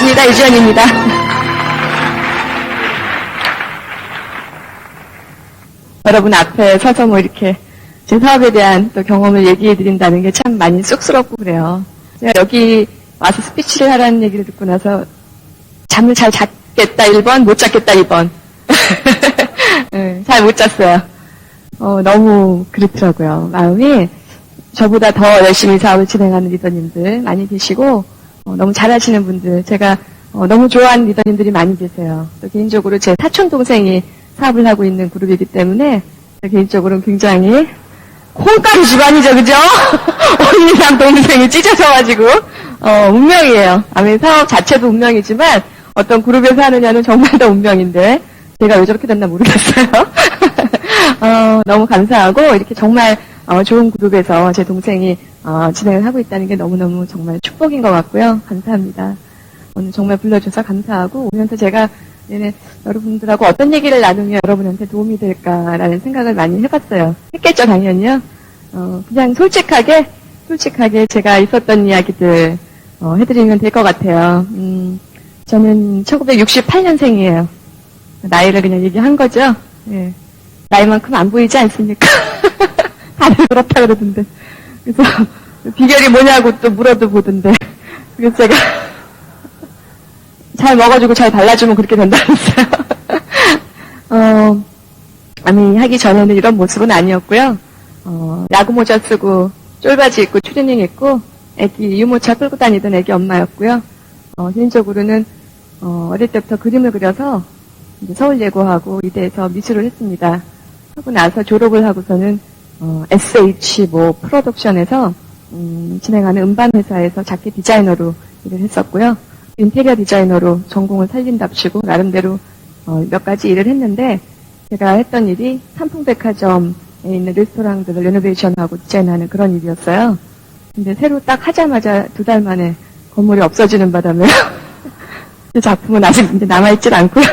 반갑습니다. 유지연입니다. 여러분 앞에 서서 뭐 이렇게 제 사업에 대한 또 경험을 얘기해 드린다는 게 참 많이 쑥스럽고 그래요. 제가 여기 와서 스피치를 하라는 얘기를 듣고 나서 잠을 잘 잤겠다 1번, 못 잤겠다 2번. 잘 못 잤어요. 너무 그렇더라고요. 마음이 저보다 더 열심히 사업을 진행하는 리더님들 많이 계시고 너무 잘하시는 분들, 제가 너무 좋아하는 리더님들이 많이 계세요. 또 개인적으로 제 사촌 동생이 사업을 하고 있는 그룹이기 때문에 개인적으로는 굉장히 콩가루 집안이죠, 그죠? 언니랑 동생이 찢어져가지고 운명이에요. 아무리 사업 자체도 운명이지만 어떤 그룹에서 하느냐는 정말 더 운명인데 제가 왜 저렇게 됐나 모르겠어요. 너무 감사하고 이렇게 정말 좋은 그룹에서 제 동생이 진행을 하고 있다는 게 너무너무 정말 축복인 것 같고요. 감사합니다. 오늘 정말 불러줘서 감사하고 오면서 제가 여러분들하고 어떤 얘기를 나누면 여러분한테 도움이 될까라는 생각을 많이 해봤어요. 했겠죠, 당연히요. 그냥 솔직하게 제가 있었던 이야기들 해드리면 될 것 같아요. 저는 1968년생이에요. 나이를 그냥 얘기한 거죠. 예. 나이만큼 안 보이지 않습니까? 다들 그렇다 그러던데. 그래서 비결이 뭐냐고 또 물어도 보던데. 그래서 제가 잘 먹어주고 잘 발라주면 그렇게 된다면서요. 아니, 하기 전에는 이런 모습은 아니었고요. 야구 모자 쓰고, 쫄바지 입고, 추리닝 입고, 애기 유모차 끌고 다니던 애기 엄마였고요. 개인적으로는, 어릴 때부터 그림을 그려서, 이제 서울예고하고 이대에서 미술을 했습니다. 하고 나서 졸업을 하고서는, SH 프로덕션에서, 진행하는 음반 회사에서 자켓 디자이너로 일을 했었고요. 인테리어 디자이너로 전공을 살린답시고 나름대로 몇 가지 일을 했는데 제가 했던 일이 삼풍백화점에 있는 레스토랑들을 레노베이션하고 디자인하는 그런 일이었어요. 근데 새로 딱 하자마자 2달 만에 건물이 없어지는 바람에 그 작품은 아직 이제 남아있질 않고요.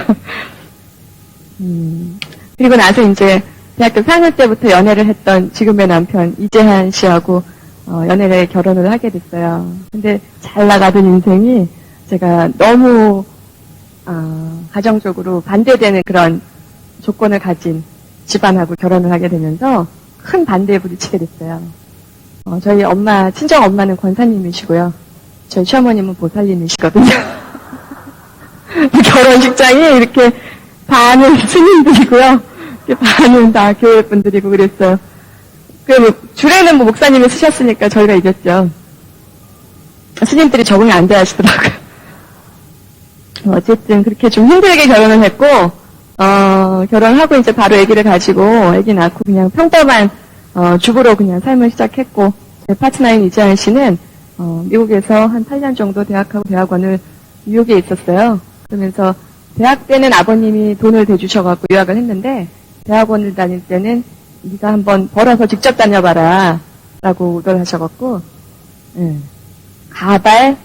그리고 나서 이제 대학교 4학년 때부터 연애를 했던 지금의 남편 이재한 씨하고 연애를 결혼을 하게 됐어요. 근데 잘 나가던 인생이 제가 너무 가정적으로 반대되는 그런 조건을 가진 집안하고 결혼을 하게 되면서 큰 반대에 부딪히게 됐어요. 저희 엄마, 친정 엄마는 권사님이시고요. 저희 시어머님은 보살님이시거든요. 결혼식장이 이렇게 반은 스님들이고요. 반은 다 교회 분들이고 그랬어요. 줄에는 뭐 목사님이 쓰셨으니까 저희가 이겼죠. 스님들이 적응이 안 돼 하시더라고요. 어쨌든 그렇게 좀 힘들게 결혼을 했고 결혼하고 이제 바로 아기를 가지고 아기 낳고 그냥 평범한 주부로 그냥 삶을 시작했고 제 파트너인 이재한 씨는 미국에서 한 8년 정도 대학하고 대학원을 뉴욕에 있었어요. 그러면서 대학 때는 아버님이 돈을 대주셔갖고 유학을 했는데 대학원을 다닐 때는 네가 한번 벌어서 직접 다녀봐라 라고 우도를 하셔갖고 가발,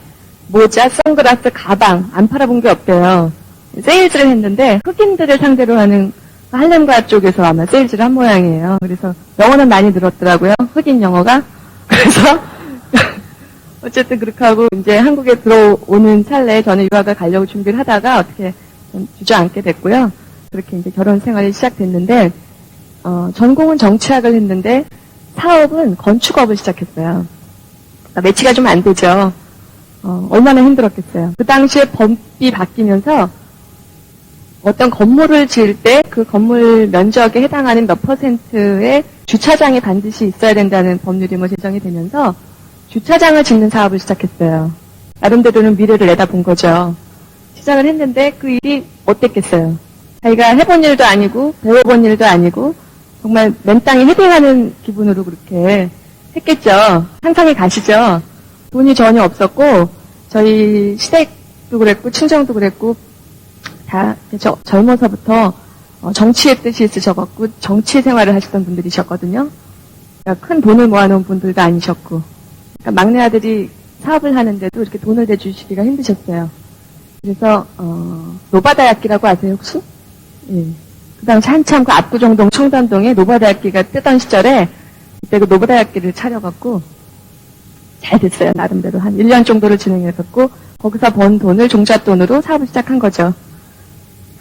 모자, 선글라스, 가방 안 팔아본 게 없대요. 세일즈를 했는데 흑인들을 상대로 하는 할렘가 쪽에서 아마 세일즈를 한 모양이에요. 그래서 영어는 많이 늘었더라고요. 흑인 영어가. 그래서 어쨌든 그렇게 하고 이제 한국에 들어오는 찰나에 저는 유학을 가려고 준비를 하다가 어떻게 주저앉게 됐고요. 그렇게 이제 결혼 생활이 시작됐는데 전공은 정치학을 했는데 사업은 건축업을 시작했어요. 그러니까 매치가 좀 안 되죠. 얼마나 힘들었겠어요. 그 당시에 법이 바뀌면서 어떤 건물을 지을 때 그 건물 면적에 해당하는 몇 %의 주차장이 반드시 있어야 된다는 법률이 제정이 되면서 주차장을 짓는 사업을 시작했어요. 나름대로는 미래를 내다본 거죠. 시작을 했는데 그 일이 어땠겠어요. 자기가 해본 일도 아니고 배워본 일도 아니고 정말 맨 땅에 헤딩하는 기분으로 그렇게 했겠죠. 상상이 가시죠. 돈이 전혀 없었고 저희 시댁도 그랬고 친정도 그랬고 다 젊어서부터 정치의 뜻이 있으셔갖고 정치 생활을 하셨던 분들이셨거든요. 그러니까 큰 돈을 모아놓은 분들도 아니셨고 그러니까 막내 아들이 사업을 하는데도 이렇게 돈을 대주시기가 힘드셨어요. 그래서 노바다약기라고 아세요 혹시? 예. 그 당시 한참 그 압구정동 청담동에 노바다약기가 뜨던 시절에 그때 그 노바다약기를 차려갖고 잘 됐어요. 나름대로 한 1년 정도를 진행했었고 거기서 번 돈을 종잣돈으로 사업을 시작한 거죠.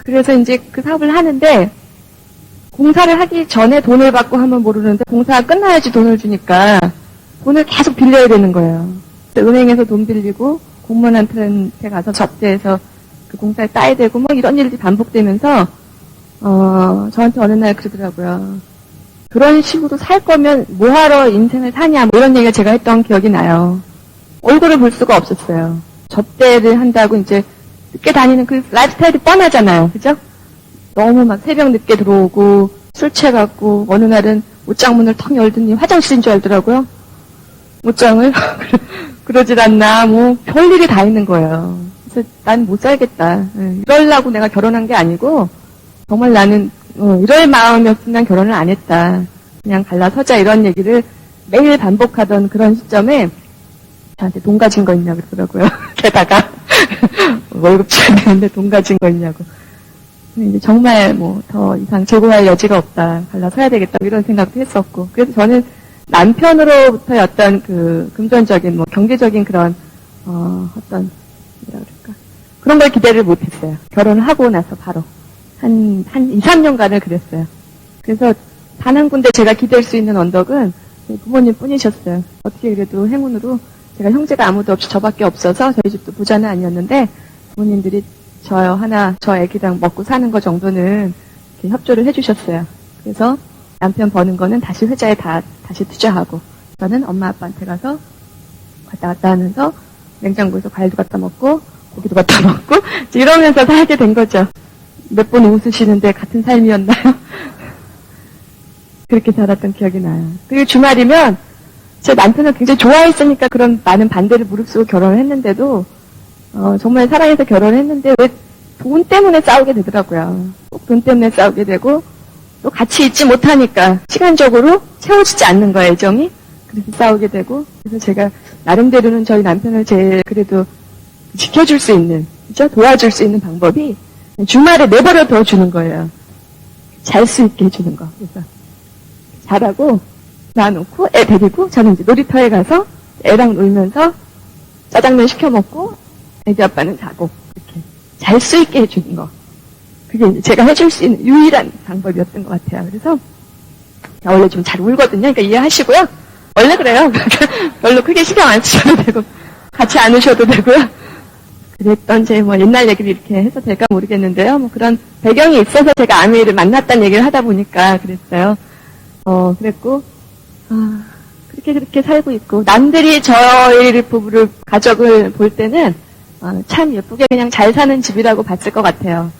그래서 이제 그 사업을 하는데 공사를 하기 전에 돈을 받고 하면 모르는데 공사가 끝나야지 돈을 주니까 돈을 계속 빌려야 되는 거예요. 은행에서 돈 빌리고 공무원한테 가서 접대해서 그 공사에 따야 되고 뭐 이런 일들이 반복되면서 저한테 어느 날 그러더라고요. 그런 식으로 살 거면 뭐하러 인생을 사냐 뭐 이런 얘기를 제가 했던 기억이 나요. 얼굴을 볼 수가 없었어요. 접대를 한다고 이제 늦게 다니는 그 라이프스타일이 뻔하잖아요. 그죠? 너무 막 새벽 늦게 들어오고 술 취해갖고 어느 날은 옷장문을 턱 열더니 화장실인 줄 알더라고요. 옷장을 그러질 않나 뭐 별일이 다 있는 거예요. 그래서 난 못 살겠다. 이러려고 내가 결혼한 게 아니고 정말 나는 이럴 마음이었으면 난 결혼을 안 했다. 그냥 갈라서자 이런 얘기를 매일 반복하던 그런 시점에 저한테 돈 가진 거 있냐고 그러더라고요. 게다가 월급 줘야 되는데 돈 가진 거 있냐고. 근데 이제 정말 뭐 더 이상 재고할 여지가 없다. 갈라서야 되겠다. 이런 생각도 했었고. 그래서 저는 남편으로부터의 어떤 그 금전적인 뭐 경제적인 그런 어떤 뭐라 그럴까 그런 걸 기대를 못했어요. 결혼을 하고 나서 바로 한 2, 3년간을 그랬어요. 그래서 단 한 군데 제가 기댈 수 있는 언덕은 부모님 뿐이셨어요. 어떻게 그래도 행운으로 제가 형제가 아무도 없이 저밖에 없어서 저희 집도 부자는 아니었는데 부모님들이 저 애기랑 먹고 사는 거 정도는 이렇게 협조를 해주셨어요. 그래서 남편 버는 거는 다시 회사에 다시 투자하고 저는 엄마 아빠한테 가서 왔다 갔다 하면서 냉장고에서 과일도 갖다 먹고 고기도 갖다 먹고 이러면서 살게 된 거죠. 몇 번 웃으시는데 같은 삶이었나요? 그렇게 살았던 기억이 나요. 그리고 주말이면 제 남편을 굉장히 좋아했으니까 그런 많은 반대를 무릅쓰고 결혼을 했는데도 정말 사랑해서 결혼을 했는데 왜 돈 때문에 싸우게 되더라고요. 꼭 돈 때문에 싸우게 되고 또 같이 있지 못하니까 시간적으로 채워지지 않는 거예요, 애정이. 그래서 싸우게 되고 그래서 제가 나름대로는 저희 남편을 제일 그래도 지켜줄 수 있는, 그죠? 도와줄 수 있는 방법이 주말에 내버려 둬 주는 거예요. 잘 수 있게 해주는 거. 그래서 자라고 놔놓고 애 데리고 저는 이제 놀이터에 가서 애랑 놀면서 짜장면 시켜 먹고 애기 아빠는 자고 이렇게 잘 수 있게 해주는 거. 그게 이제 제가 해줄 수 있는 유일한 방법이었던 것 같아요. 그래서 원래 좀 잘 울거든요. 그러니까 이해하시고요. 원래 그래요. 별로 크게 신경 안 쓰셔도 되고 같이 안 우셔도 되고요. 그랬던 제 뭐 옛날 얘기를 이렇게 해서 될까 모르겠는데요. 뭐 그런 배경이 있어서 제가 아미를 만났다는 얘기를 하다 보니까 그랬어요. 그랬고 그렇게 살고 있고 남들이 저희 부부를 가족을 볼 때는 참 예쁘게 그냥 잘 사는 집이라고 봤을 것 같아요.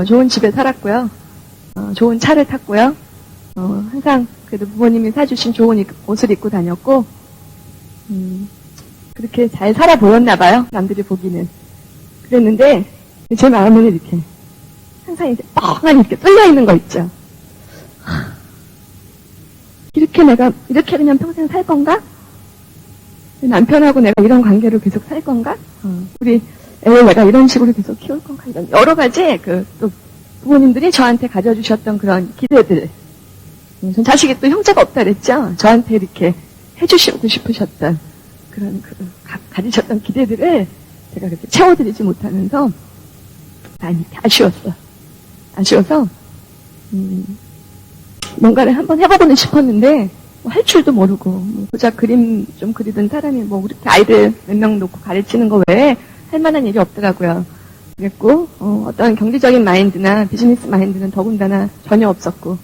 좋은 집에 살았고요. 좋은 차를 탔고요. 항상 그래도 부모님이 사주신 좋은 옷을 입고 다녔고 그렇게 잘 살아 보였나 봐요. 남들이 보기는. 그랬는데 제 마음에는 이렇게 항상 이제 뻥하니 이렇게 뚫려 있는 거 있죠. 이렇게 그냥 평생 살 건가? 남편하고 내가 이런 관계로 계속 살 건가? 우리 애를 내가 이런 식으로 계속 키울 건가? 이런 여러 가지 또 부모님들이 저한테 가져주셨던 그런 기대들. 전 자식이 또 형제가 없다 그랬죠? 저한테 이렇게 해주시고 싶으셨던 그런 가지셨던 기대들을 제가 그렇게 채워드리지 못하면서 많이 아쉬워서 뭔가를 한번 해보고는 싶었는데 할 줄도 모르고 고작 그림 좀 그리던 사람이 뭐 그렇게 아이들 몇 명 놓고 가르치는 거 외에 할 만한 일이 없더라고요. 그랬고 어떤 경제적인 마인드나 비즈니스 마인드는 더군다나 전혀 없었고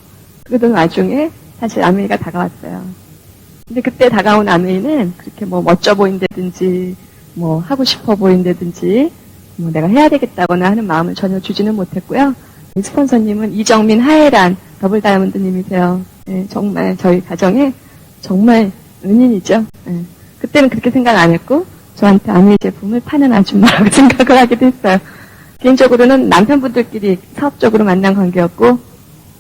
그러던 와중에 사실 아메이가 다가왔어요. 근데 그때 다가온 아메이는 그렇게 뭐 멋져 보인다든지 뭐 하고 싶어 보인다든지 뭐 내가 해야 되겠다거나 하는 마음을 전혀 주지는 못했고요. 스폰서님은 이정민 하혜란 더블 다이아몬드님이세요. 네, 정말 저희 가정에 정말 은인이죠. 네. 그때는 그렇게 생각 안 했고 저한테 아메이 제품을 파는 아줌마라고 생각을 하기도 했어요. 개인적으로는 남편분들끼리 사업적으로 만난 관계였고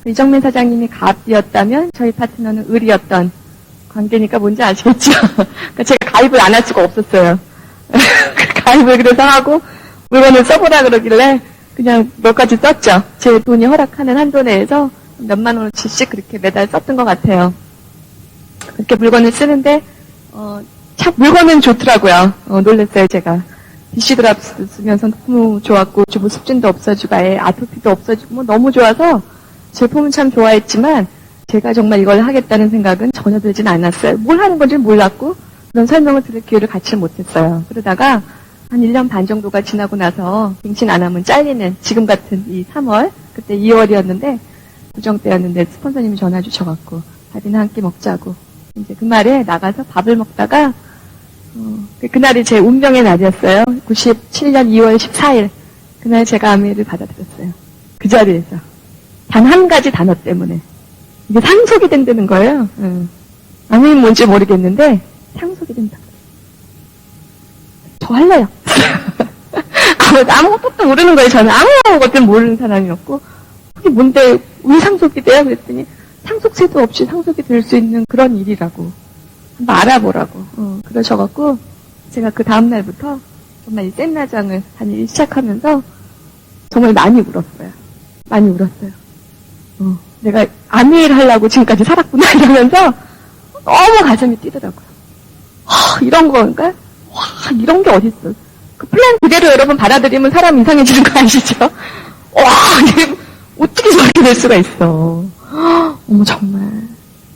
이정민 사장님이 갑이었다면 저희 파트너는 을이었던 관계니까 뭔지 아시겠죠? 그러니까 제가 가입을 안 할 수가 없었어요. 가입을 그래서 하고 물건을 써보라 그러길래 그냥 몇 가지 썼죠. 제 돈이 허락하는 한도 내에서 몇만 원어치씩 그렇게 매달 썼던 것 같아요. 그렇게 물건을 쓰는데 참 물건은 좋더라고요. 놀랐어요 제가. DC 드랍스 쓰면서 너무 좋았고, 주부 습진도 없어지고, 아예 아토피도 없어지고, 뭐 너무 좋아서, 제품은 참 좋아했지만, 제가 정말 이걸 하겠다는 생각은 전혀 들진 않았어요. 뭘 하는 건지 몰랐고, 그런 설명을 들을 기회를 갖지 못했어요. 그러다가, 한 1년 반 정도가 지나고 나서, 갱신 안 하면 잘리는, 지금 같은 이 3월, 그때 2월이었는데, 구정 때였는데, 스폰서님이 전화 주셔갖고, 밥이나 함께 먹자고. 이제 그 말에 나가서 밥을 먹다가, 그날이 제 운명의 날이었어요. 97년 2월 14일. 그날 제가 아메를 받아들였어요. 그 자리에서. 단 한 가지 단어 때문에. 이게 상속이 된다는 거예요. 아메는 뭔지 모르겠는데, 상속이 된다. 저 할래요. 아무것도 모르는 거예요. 저는 아무것도 모르는 사람이었고, 그게 뭔데, 왜 상속이 돼요? 그랬더니, 상속세도 없이 상속이 될 수 있는 그런 일이라고. 한번 알아보라고. 그러셔갖고, 제가 그 다음날부터 정말 이 센나장을 다니기 시작하면서 정말 많이 울었어요. 많이 울었어요. 내가 아미일 하려고 지금까지 살았구나 이러면서 너무 가슴이 뛰더라고요. 이런 건가? 와, 이런 게 어딨어. 그 플랜 그대로 여러분 받아들이면 사람 이상해지는 거 아시죠? 와, 이게 어떻게 저렇게 될 수가 있어. 어머, 정말.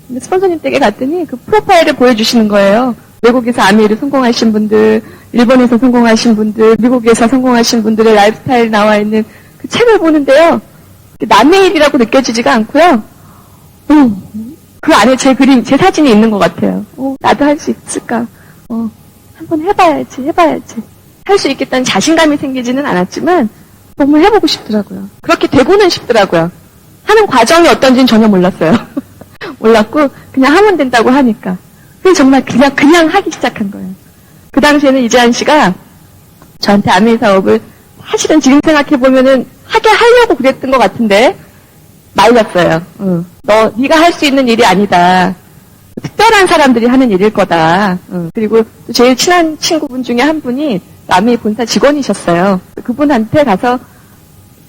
근데 스폰서님 댁에 갔더니 그 프로파일을 보여주시는 거예요. 외국에서 아미를 성공하신 분들, 일본에서 성공하신 분들, 미국에서 성공하신 분들의 라이프스타일 나와 있는 그 책을 보는데요. 남의 일이라고 느껴지지가 않고요. 그 안에 제 그림, 제 사진이 있는 것 같아요. 나도 할 수 있을까? 한번 해봐야지. 할 수 있겠다는 자신감이 생기지는 않았지만 정말 해보고 싶더라고요. 그렇게 되고는 싶더라고요. 하는 과정이 어떤지는 전혀 몰랐어요. 몰랐고 그냥 하면 된다고 하니까. 그래서 정말 그냥 하기 시작한 거예요. 그 당시에는 이재한 씨가 저한테 아메 사업을 사실은 지금 생각해보면은 하게 하려고 그랬던 것 같은데 말렸어요. 네가 할 수 있는 일이 아니다. 특별한 사람들이 하는 일일 거다. 그리고 또 제일 친한 친구분 중에 한 분이 아메 본사 직원이셨어요. 그분한테 가서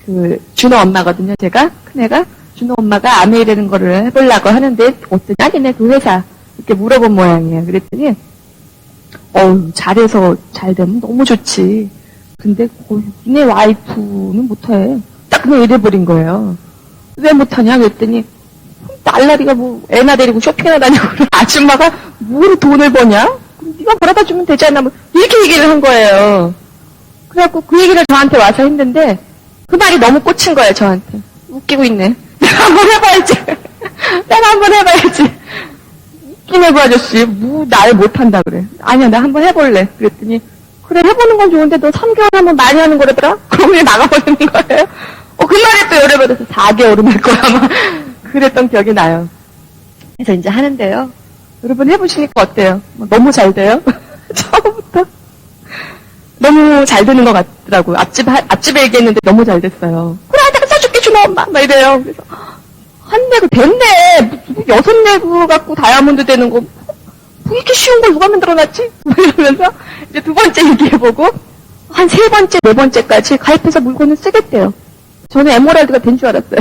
그 준호 엄마거든요. 제가 큰애가 준호 엄마가 아메이라는 거를 해보려고 하는데 어떠냐 니네 그 회사 이렇게 물어본 모양이에요. 그랬더니 잘해서 잘 되면 너무 좋지. 근데 니네 와이프는 못해. 딱 그냥 이래버린 거예요. 왜 못하냐 그랬더니 날라리가 뭐 애나 데리고 쇼핑하러 다니고 아줌마가 뭘 돈을 버냐? 그럼 네가 벌어다 주면 되잖아. 뭐 이렇게 얘기를 한 거예요. 그래갖고 그 얘기를 저한테 와서 했는데 그 말이 너무 꽂힌 거예요 저한테. 웃기고 있네. 내가 한번 해봐야지. 웃기네 그 아저씨. 뭐 날 못한다 그래. 아니야 나 한번 해볼래. 그랬더니 그래 해보는 건 좋은데 너 3개월 하면 많이 하는 거라더라? 그러면 나가버리는 거예요. 그 말에 또 열애받아서 4개월은 할 거야 막 그랬던 기억이 나요. 그래서 이제 하는데요. 여러분 해보시니까 어때요? 너무 잘 돼요? 처음부터 너무 잘 되는 것 같더라고요. 앞집에 얘기했는데 너무 잘 됐어요. 그래 내가 사줄게 준호 엄마 막 이래요. 그래서 한 내고 됐네. 6내고 갖고 다이아몬드 되는 거 뭐 이렇게 쉬운 걸 누가 만들어놨지? 이러면서 이제 두 번째 얘기해보고 한 3번째, 4번째까지 가입해서 물건을 쓰겠대요. 저는 에메랄드가 된 줄 알았어요.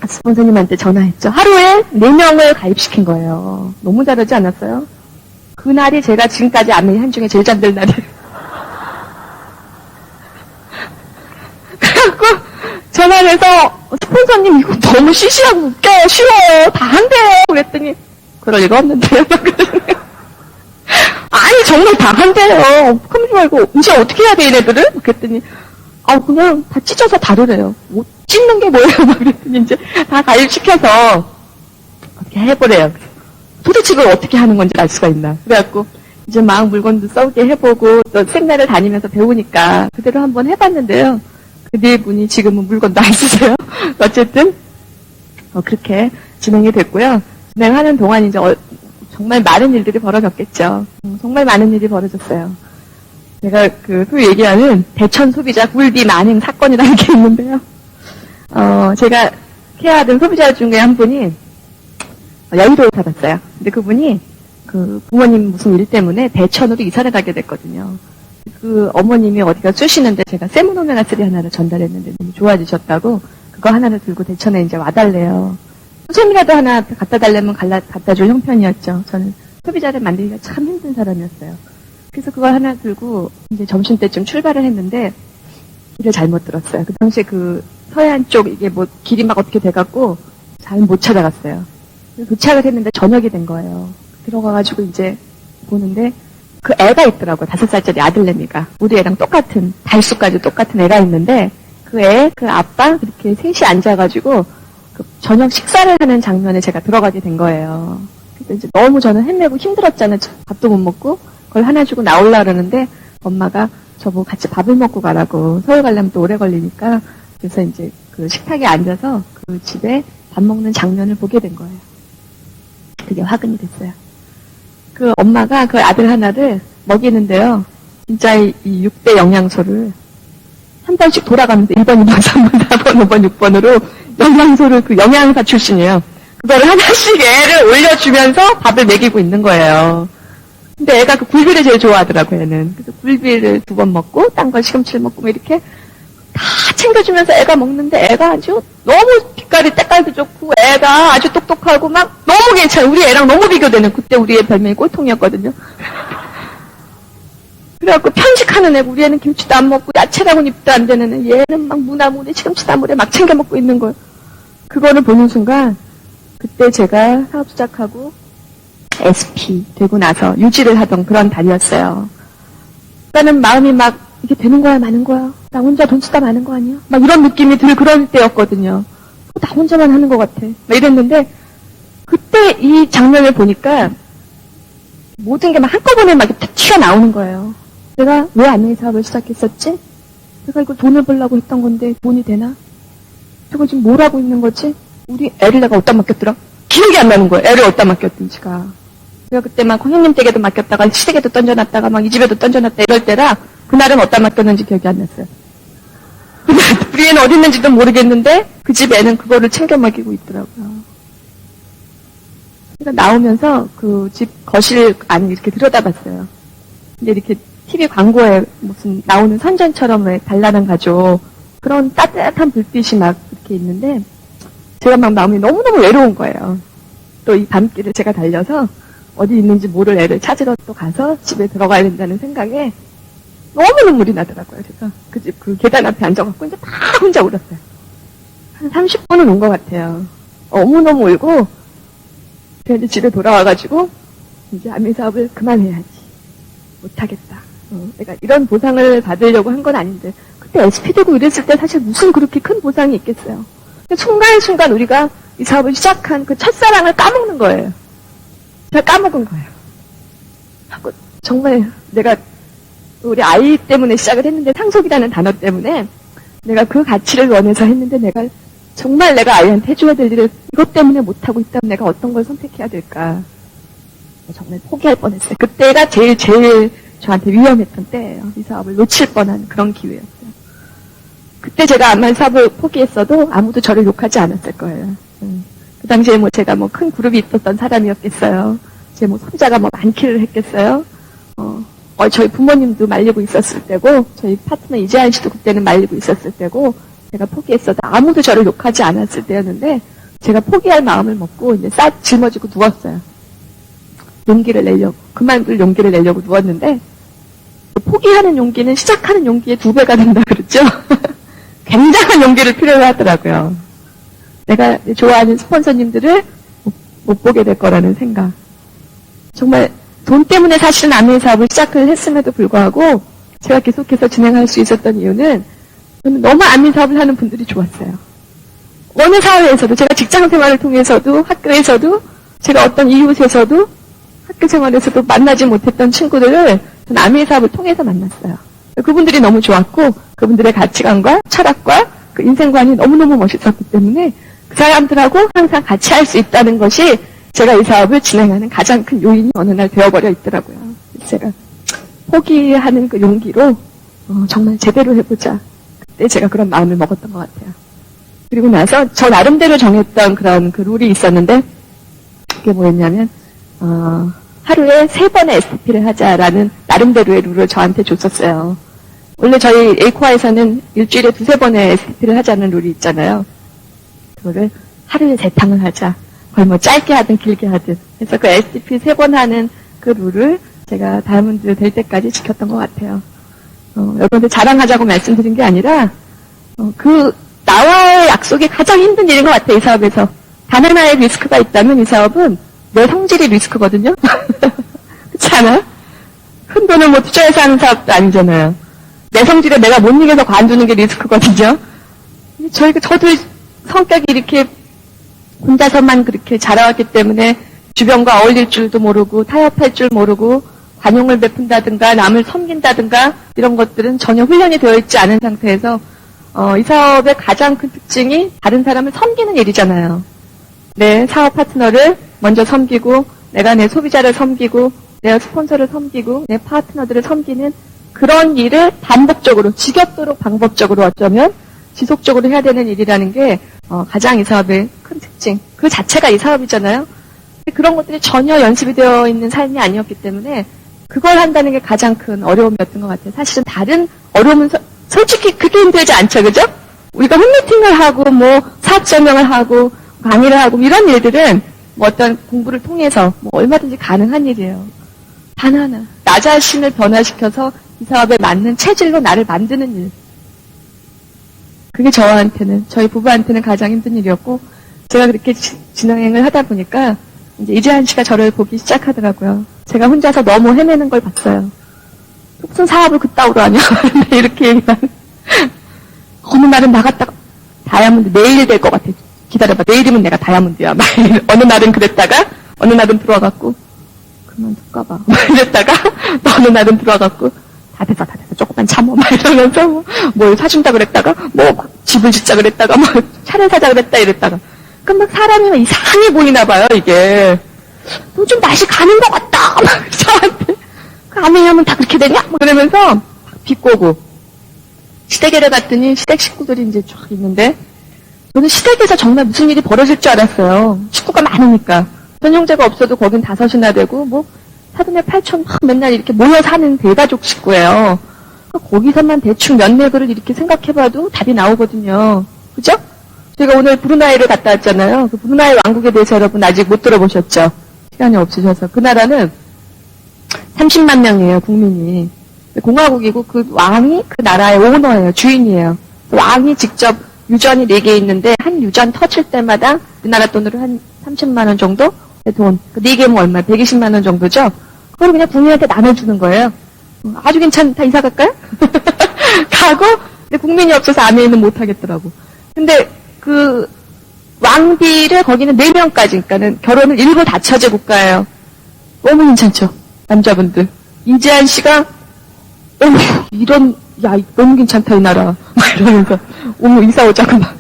스폰서님한테 전화했죠. 하루에 4명을 가입시킨 거예요. 너무 잘하지 않았어요? 그날이 제가 지금까지 아메이 한 중에 제일 잘 될 날이에요. 그래갖고 전화를 해서 스폰서님 이거 너무 시시하고 웃겨요. 쉬워요. 다 한대요. 그랬더니 그럴 리가 없는데요. 아니 정말 다 한대요. 그러지 말고 이제 어떻게 해야 돼 얘네들은? 그랬더니 그냥 다 찢어서 다르래요. 뭐 찢는 게 뭐예요? 그랬더니 이제 다 가입시켜서 어떻게 해보래요. 도대체 그걸 어떻게 하는 건지 알 수가 있나. 그래갖고 이제 막 물건도 써오게 해보고 또 생날을 다니면서 배우니까 그대로 한번 해봤는데요. 그 네 분이 지금은 물건도 안 쓰세요. 어쨌든 그렇게 진행이 됐고요. 진행하는 동안 이제 정말 많은 일들이 벌어졌겠죠. 정말 많은 일이 벌어졌어요. 제가 소위 얘기하는 대천 소비자 굴비 만행 사건이라는 게 있는데요. 제가 케어하던 소비자 중에 한 분이 여의도에 살았어요. 근데 그분이 부모님 무슨 일 때문에 대천으로 이사를 가게 됐거든요. 그 어머님이 어디가 쑤시는데 제가 세무노메가3 하나를 전달했는데 너무 좋아지셨다고 그거 하나를 들고 대천에 이제 와달래요. 잼이라도 하나 갖다 달라면 갖다 줄 형편이었죠. 저는 소비자를 만들기가 참 힘든 사람이었어요. 그래서 그걸 하나 들고 이제 점심때쯤 출발을 했는데 길을 잘못 들었어요. 그 당시에 그 서해안 쪽 이게 뭐 길이 막 어떻게 돼갖고 잘 못 찾아갔어요. 도착을 했는데 저녁이 된 거예요. 들어가가지고 이제 보는데 그 애가 있더라고요. 5살짜리 아들내미가. 우리 애랑 똑같은, 달수까지 똑같은 애가 있는데 그 애, 그 아빠 그렇게 셋이 앉아가지고 그 저녁 식사를 하는 장면에 제가 들어가게 된 거예요. 그래서 이제 너무 저는 헤매고 힘들었잖아요. 밥도 못 먹고 그걸 하나 주고 나올라 그러는데 엄마가 저보고 같이 밥을 먹고 가라고. 서울 가려면 또 오래 걸리니까. 그래서 이제 그 식탁에 앉아서 그 집에 밥 먹는 장면을 보게 된 거예요. 그게 화근이 됐어요. 그 엄마가 그 아들 하나를 먹이는데요. 진짜 이 6대 영양소를 한 달씩 돌아가면서 1번, 2번, 3번, 4번, 5번, 6번으로 영양소를 그 영양사 출신이에요. 그거를 하나씩 애를 올려주면서 밥을 먹이고 있는 거예요. 근데 애가 그 굴비를 제일 좋아하더라고요, 얘는. 그래서 굴비를 2번 먹고, 딴 거 시금치를 먹고, 뭐 이렇게 다 챙겨주면서 애가 먹는데 애가 아주 너무 빛깔이 때깔도 좋고, 애가 아주 똑똑하고 막 너무 괜찮아요. 우리 애랑 너무 비교되는, 그때 우리 애 별명이 꼴통이었거든요. 그래갖고 편식하는 애고, 우리 애는 김치도 안 먹고, 야채랑은 입도 안 되는 애, 얘는 막 무나물에 시금치 나물에 막 챙겨 먹고 있는 거예요. 그거를 보는 순간, 그때 제가 사업 시작하고, SP 되고 나서 유지를 하던 그런 달이었어요. 나는 마음이 막 이게 되는 거야 마는 거야. 나 혼자 돈 쓰다 마는 거 아니야? 막 이런 느낌이 들 그런 때였거든요. 나 혼자만 하는 것 같아. 막 이랬는데 그때 이 장면을 보니까 모든 게 막 한꺼번에 막 튀어나오는 거예요. 내가 왜 안내 사업을 시작했었지? 내가 이거 돈을 벌려고 했던 건데 돈이 되나? 저거 지금 뭘 하고 있는 거지? 우리 애를 내가 어디다 맡겼더라? 기억이 안 나는 거예요. 애를 어디다 맡겼든지가. 제가 그때 막 형님 댁에도 맡겼다가 시댁에도 던져놨다가 막 이 집에도 던져놨다 이럴 때라 그날은 어디다 맡겼는지 기억이 안 났어요. 우리 애는 어디 있는지도 모르겠는데 그 집 애는 그거를 챙겨 먹이고 있더라고요. 그러니까 나오면서 그 집 거실 안을 이렇게 들여다봤어요. 근데 이렇게 TV 광고에 무슨 나오는 선전처럼 왜 단란한 가족 그런 따뜻한 불빛이 막 이렇게 있는데 제가 막 마음이 너무너무 외로운 거예요. 또 이 밤길을 제가 달려서 어디 있는지 모를 애를 찾으러 또 가서 집에 들어가야 된다는 생각에 너무 눈물이 나더라고요. 그래서 그 집 그 계단 앞에 앉아갖고 이제 다 혼자 울었어요. 한 30분은 온 것 같아요. 너무너무 울고 그래서 집에 돌아와가지고 이제 안미 사업을 그만해야지. 못하겠다. 내가 이런 보상을 받으려고 한 건 아닌데 그때 SP 되고 이랬을 때 사실 무슨 그렇게 큰 보상이 있겠어요. 순간순간 우리가 이 사업을 시작한 그 첫사랑을 까먹는 거예요. 제가 까먹은 거예요. 하고 정말 내가 우리 아이 때문에 시작을 했는데 상속이라는 단어 때문에 내가 그 가치를 원해서 했는데 내가 정말 내가 아이한테 해줘야 될 일을 이것 때문에 못하고 있다면 내가 어떤 걸 선택해야 될까. 정말 포기할 뻔했어요. 그때가 제일 저한테 위험했던 때예요. 이 사업을 놓칠 뻔한 그런 기회였어요. 그때 제가 아마 사업을 포기했어도 아무도 저를 욕하지 않았을 거예요. 그 당시에 뭐 제가 뭐 큰 그룹이 있었던 사람이었겠어요. 제 뭐 손자가 뭐 많기를 했겠어요. 저희 부모님도 말리고 있었을 때고, 저희 파트너 이재한 씨도 그때는 말리고 있었을 때고, 제가 포기했어도 아무도 저를 욕하지 않았을 때였는데, 제가 포기할 마음을 먹고 이제 싹 짊어지고 누웠어요. 용기를 내려고, 그만둘 용기를 내려고 누웠는데, 포기하는 용기는 시작하는 용기의 2배가 된다 그랬죠? 굉장한 용기를 필요로 하더라고요. 내가 좋아하는 스폰서님들을 못 보게 될 거라는 생각. 정말 돈 때문에 사실은 안내 사업을 시작을 했음에도 불구하고 제가 계속해서 진행할 수 있었던 이유는 저는 너무 안내 사업을 하는 분들이 좋았어요. 어느 사회에서도 제가 직장 생활을 통해서도 학교에서도 제가 어떤 이웃에서도 학교 생활에서도 만나지 못했던 친구들을 저는 안내 사업을 통해서 만났어요. 그분들이 너무 좋았고 그분들의 가치관과 철학과 그 인생관이 너무너무 멋있었기 때문에 그 사람들하고 항상 같이 할 수 있다는 것이 제가 이 사업을 진행하는 가장 큰 요인이 어느 날 되어버려 있더라고요. 제가 포기하는 그 용기로 정말 제대로 해보자. 그때 제가 그런 마음을 먹었던 것 같아요. 그리고 나서 저 나름대로 정했던 그런 그 룰이 있었는데 그게 뭐였냐면 하루에 3번의 STP를 하자라는 나름대로의 룰을 저한테 줬었어요. 원래 저희 에이코아에서는 일주일에 2-3번의 STP를 하자는 룰이 있잖아요. 그거를 하루에 3탕을 하자. 거의 뭐 짧게 하든 길게 하든. 그래서 그 STP 3번 하는 그 룰을 제가 다이아몬드 될 때까지 지켰던 것 같아요. 여러분들 자랑하자고 말씀드린 게 아니라, 나와의 약속이 가장 힘든 일인 것 같아요, 이 사업에서. 단 하나의 리스크가 있다면 이 사업은 내 성질이 리스크거든요? 그렇지 않아요? 큰 돈을 뭐 투자해서 하는 사업도 아니잖아요. 내 성질에 내가 못 이겨서 관두는 게 리스크거든요? 저도 성격이 이렇게 혼자서만 그렇게 자라왔기 때문에 주변과 어울릴 줄도 모르고 타협할 줄 모르고 관용을 베푼다든가 남을 섬긴다든가 이런 것들은 전혀 훈련이 되어 있지 않은 상태에서 이 사업의 가장 큰 특징이 다른 사람을 섬기는 일이잖아요. 내 사업 파트너를 먼저 섬기고 내가 내 소비자를 섬기고 내 스폰서를 섬기고 내 파트너들을 섬기는 그런 일을 반복적으로 지겹도록 반복적으로 어쩌면 지속적으로 해야 되는 일이라는 게 가장 이 사업의 큰 특징. 그 자체가 이 사업이잖아요. 그런 것들이 전혀 연습이 되어 있는 삶이 아니었기 때문에 그걸 한다는 게 가장 큰 어려움이었던 것 같아요. 사실은 다른 어려움은 솔직히 그렇게 힘들지 않죠, 그죠? 우리가 홈미팅을 하고 뭐 사업 설명을 하고 강의를 하고 이런 일들은 뭐 어떤 공부를 통해서 뭐 얼마든지 가능한 일이에요. 단 하나, 나 자신을 변화시켜서 이 사업에 맞는 체질로 나를 만드는 일. 그게 저한테는, 저희 부부한테는 가장 힘든 일이었고, 제가 그렇게 진행을 하다 보니까, 이제 이재한 씨가 저를 보기 시작하더라고요. 제가 혼자서 너무 헤매는 걸 봤어요. 무슨 사업을 그따위로 하냐. 이렇게 얘기하는. 어느 날은 나갔다가, 다이아몬드 내일 될 것 같아. 기다려봐. 내일이면 내가 다이아몬드야. 막 어느 날은 그랬다가, 어느 날은 들어와갖고, 그만둘까봐. 이랬다가, 또 어느 날은 들어와갖고, 다 됐어. 조금만 참어. 막 이러면서, 뭘 사준다 그랬다가, 뭐, 집을 짓자 그랬다가, 뭐, 차를 사자 그랬다 이랬다가. 막 사람이 이상해 보이나 봐요, 이게. 좀 날씨 가는 것 같다. 막 저한테. 아멘하면 다 그렇게 되냐? 뭐 그러면서, 비꼬고. 시댁에 갔더니, 시댁 식구들이 이제 쫙 있는데, 저는 시댁에서 정말 무슨 일이 벌어질 줄 알았어요. 식구가 많으니까. 전 형제가 없어도 거긴 5이나 되고, 뭐, 사돈의 8촌 막 맨날 이렇게 모여 사는 대가족 식구예요. 거기서만 대충 연맥을 이렇게 생각해봐도 답이 나오거든요. 그죠? 제가 오늘 브루나이를 갔다 왔잖아요. 그 브루나이 왕국에 대해서 여러분 아직 못 들어보셨죠? 시간이 없으셔서. 그 나라는 30만 명이에요, 국민이. 공화국이고 그 왕이 그 나라의 오너예요, 주인이에요. 왕이 직접 유전이 4개 있는데 한 유전 터칠 때마다 우리나라 돈으로 한 30만 원 정도? 돈. 4개면 얼마? 120만 원 정도죠? 그걸 그냥 국민한테 나눠주는 거예요. 아주 괜찮다, 이사 갈까요? 가고, 근데 국민이 없어서 아메이는 못 하겠더라고. 근데 그 왕비를 거기는 4명까지, 그러니까는 결혼을 일부 다처제 국가예요. 너무 괜찮죠? 남자분들. 이재한 씨가, 너무 괜찮다, 이 나라. 막 이러면서, 이사 오자고 막.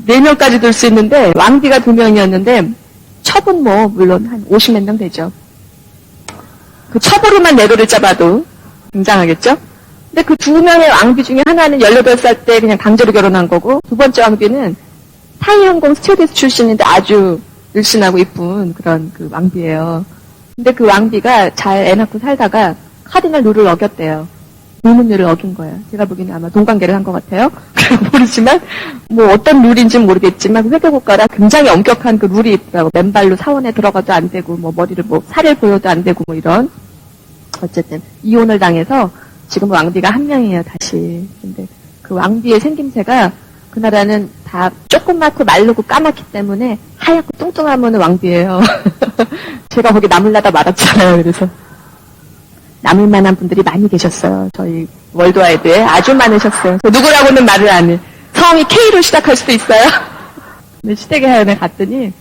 4명까지 둘 수 있는데, 왕비가 2명이었는데, 첩은 뭐, 물론 한 50몇 명 되죠. 그 첩으로만 내도를 잡아도 굉장하겠죠? 근데 그 2명의 왕비 중에 하나는 18살 때 그냥 강제로 결혼한 거고, 두 번째 왕비는 타이항공 스튜어디스 출신인데 아주 늘씬하고 이쁜 그런 그 왕비예요. 근데 그 왕비가 잘 애 낳고 살다가 카디널 룰을 어겼대요. 의문율을 어긴 거예요. 제가 보기에는 아마 동관계를 한 것 같아요. 모르지만 뭐 어떤 룰인지는 모르겠지만 회계국가라 굉장히 엄격한 그 룰이 있더라고. 맨발로 사원에 들어가도 안 되고 뭐 머리를 뭐 살을 보여도 안 되고 뭐 이런. 어쨌든 이혼을 당해서 지금 왕비가 1명이에요, 다시. 근데 그 왕비의 생김새가 그 나라는 다 조그맣고 마르고 까맣기 때문에 하얗고 뚱뚱하면 왕비예요. 제가 거기 남을라다 말았잖아요. 그래서 남을 만한 분들이 많이 계셨어요. 저희 월드와이드에 아주 많으셨어요. 누구라고는 말을 안 해. 성이 K로 시작할 수도 있어요. 근데 시댁에 하연에 갔더니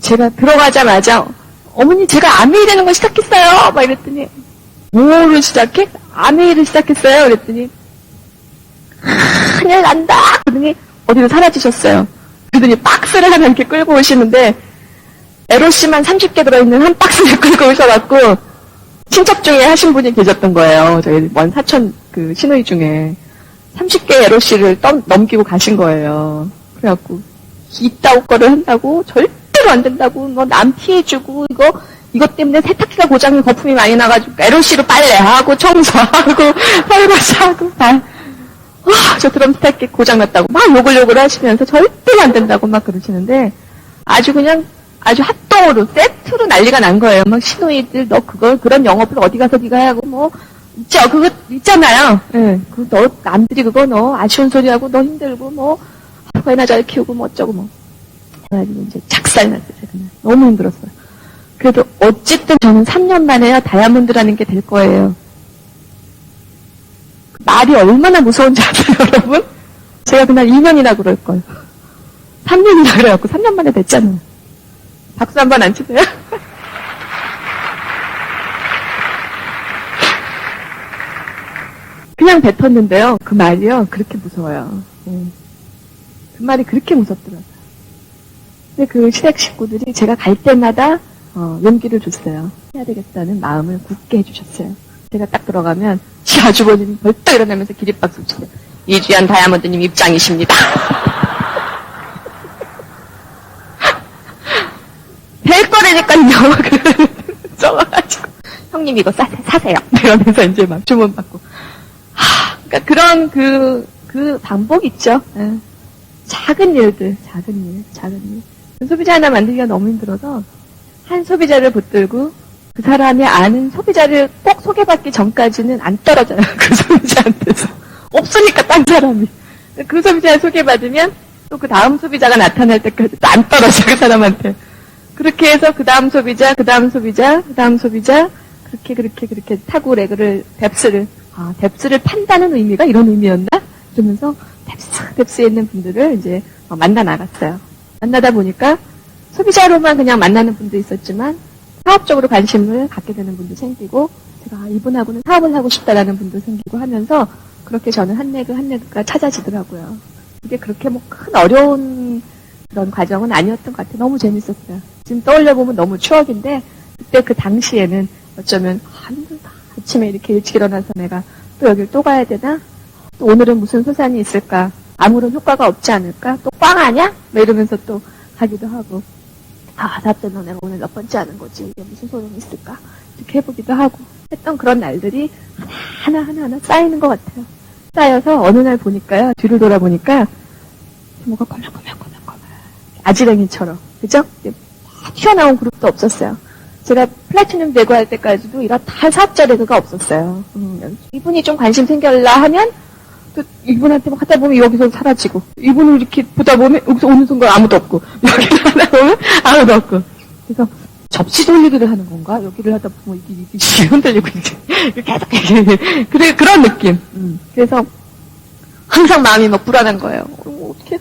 제가 들어가자마자 어머니 제가 아메이 되는 거 시작했어요. 막 이랬더니 뭐를 시작해? 아메이를 시작했어요. 그랬더니 큰일 난다. 그러더니 어디로 사라지셨어요. 그러더니 박스를 하나 이렇게 끌고 오시는데 에로씨만 30개 들어있는 한 박스를 끌고 오셔갖고 친척 중에 하신 분이 계셨던 거예요. 저희 먼 사촌 그 시누이 중에 30개 에로씨를 넘기고 가신 거예요. 그래갖고 이따오 거를 한다고 절대로 안 된다고 너 남 피해주고 이것 때문에 세탁기가 고장이 거품이 많이 나가지고 에로씨로 빨래하고 청소하고 설거지하고 저 드럼 세탁기 고장났다고 막 욕을 하시면서 절대로 안 된다고 막 그러시는데 아주 핫도그 공동으로, 세트로 난리가 난 거예요. 막 신호이들, 너 그런 영업을 어디 가서 네가 하고, 뭐, 있죠. 그거 있잖아요. 예. 너, 남들이 그거 너 아쉬운 소리 하고, 너 힘들고, 뭐, 애나 잘 키우고, 뭐 어쩌고, 뭐. 그래가지고 이제 작살났어요. 그날. 너무 힘들었어요. 그래도 어쨌든 저는 3년 만에요. 다이아몬드라는 게 될 거예요. 말이 얼마나 무서운지 아세요, 여러분? 제가 그날 2년이나 그럴 걸. 3년이나 그래갖고 3년 만에 됐잖아요. 박수 한 번 안 치세요? 그냥 뱉었는데요. 그 말이요. 그렇게 무서워요. 그 말이 그렇게 무섭더라고요. 근데 그 시댁 식구들이 제가 갈 때마다 용기를 줬어요. 해야 되겠다는 마음을 굳게 해주셨어요. 제가 딱 들어가면 지 아주버님이 벌떡 일어나면서 기립박수 치세요. 이주연 다이아몬드님 입장이십니다. 될 거라니까요. 써가지고 형님 이거 사세요. 이러면서 이제 막 주문받고. 그러니까 그런 그 반복 있죠. 작은 일들, 작은 일. 소비자 하나 만들기가 너무 힘들어서 한 소비자를 붙들고 그 사람이 아는 소비자를 꼭 소개받기 전까지는 안 떨어져요. 그 소비자한테서. 없으니까 딴 사람이. 그 소비자를 소개받으면 또 그 다음 소비자가 나타날 때까지 또 안 떨어져, 그 사람한테. 그렇게 해서 그 다음 소비자, 그렇게 타고 레그를, 뎁스를 판다는 의미가 이런 의미였나? 그러면서 뎁스에 있는 분들을 이제 만나 나갔어요. 만나다 보니까 소비자로만 그냥 만나는 분도 있었지만 사업적으로 관심을 갖게 되는 분도 생기고 제가 이분하고는 사업을 하고 싶다라는 분도 생기고 하면서 그렇게 저는 한 레그가 찾아지더라고요. 이게 그렇게 뭐 큰 어려운 그런 과정은 아니었던 것 같아요. 너무 재밌었어요. 지금 떠올려보면 너무 추억인데 그때 그 당시에는 어쩌면 힘들다. 아침에 이렇게 일찍 일어나서 내가 또 여길 또 가야 되나? 또 오늘은 무슨 소산이 있을까? 아무런 효과가 없지 않을까? 또 꽝 아냐? 뭐 이러면서 또 가기도 하고 답변 내가 오늘 몇 번째 하는 거지? 이게 무슨 소용이 있을까? 이렇게 해보기도 하고 했던 그런 날들이 하나 쌓이는 것 같아요. 쌓여서 어느 날 보니까요. 뒤를 돌아보니까 뭐가 컬렁컬렁 아지랭이처럼 그죠? 튀어나온 그룹도 없었어요. 제가 플래티넘 대구 할 때까지도 이런 다 사업자 레그가 없었어요. 이분이 좀 관심 생겨라 하면 또 이분한테 막 하다 보면 여기서 사라지고 이분을 이렇게 보다 보면 여기서 오는 순간 아무도 없고 여기를 하다 보면 아무도 없고 그래서 접시 돌리기를 하는 건가? 여기를 하다 보면 이게 흔들리고 이렇게 계속 그래 그런 느낌. 그래서 항상 마음이 막 불안한 거예요. 어떻게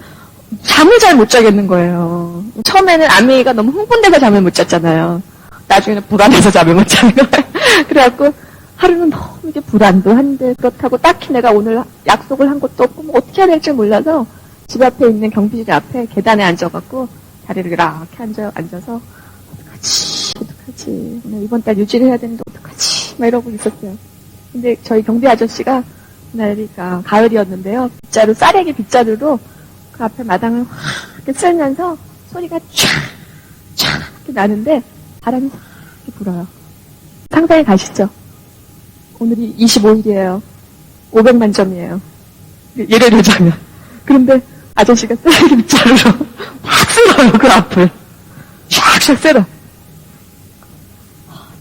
잠을 잘 못 자겠는 거예요. 처음에는 아미가 너무 흥분돼서 잠을 못 잤잖아요. 나중에는 불안해서 잠을 못 자는 거예요. 그래갖고 하루는 너무 이게 불안도 한데 그렇다고 딱히 내가 오늘 약속을 한 것도 없고 뭐 어떻게 해야 될지 몰라서 집 앞에 있는 경비실 앞에 계단에 앉아갖고 다리를 이렇게 앉아서 어떡하지 오늘 이번 달 유지를 해야 되는데 어떡하지 막 이러고 있었어요. 근데 저희 경비 아저씨가 그날이 가을이었는데요. 쌀에기 빗자루로 그 앞에 마당을 확 이렇게 쓸면서 소리가 쫙 이렇게 나는데 바람이 싹 이렇게 불어요. 상상이 가시죠? 오늘이 25일이에요. 500만 점이에요. 예를 들자면. 그런데 아저씨가 쓰레기 빗자루로 확 쓸어요, 그 앞을. 샥샥 쓸어.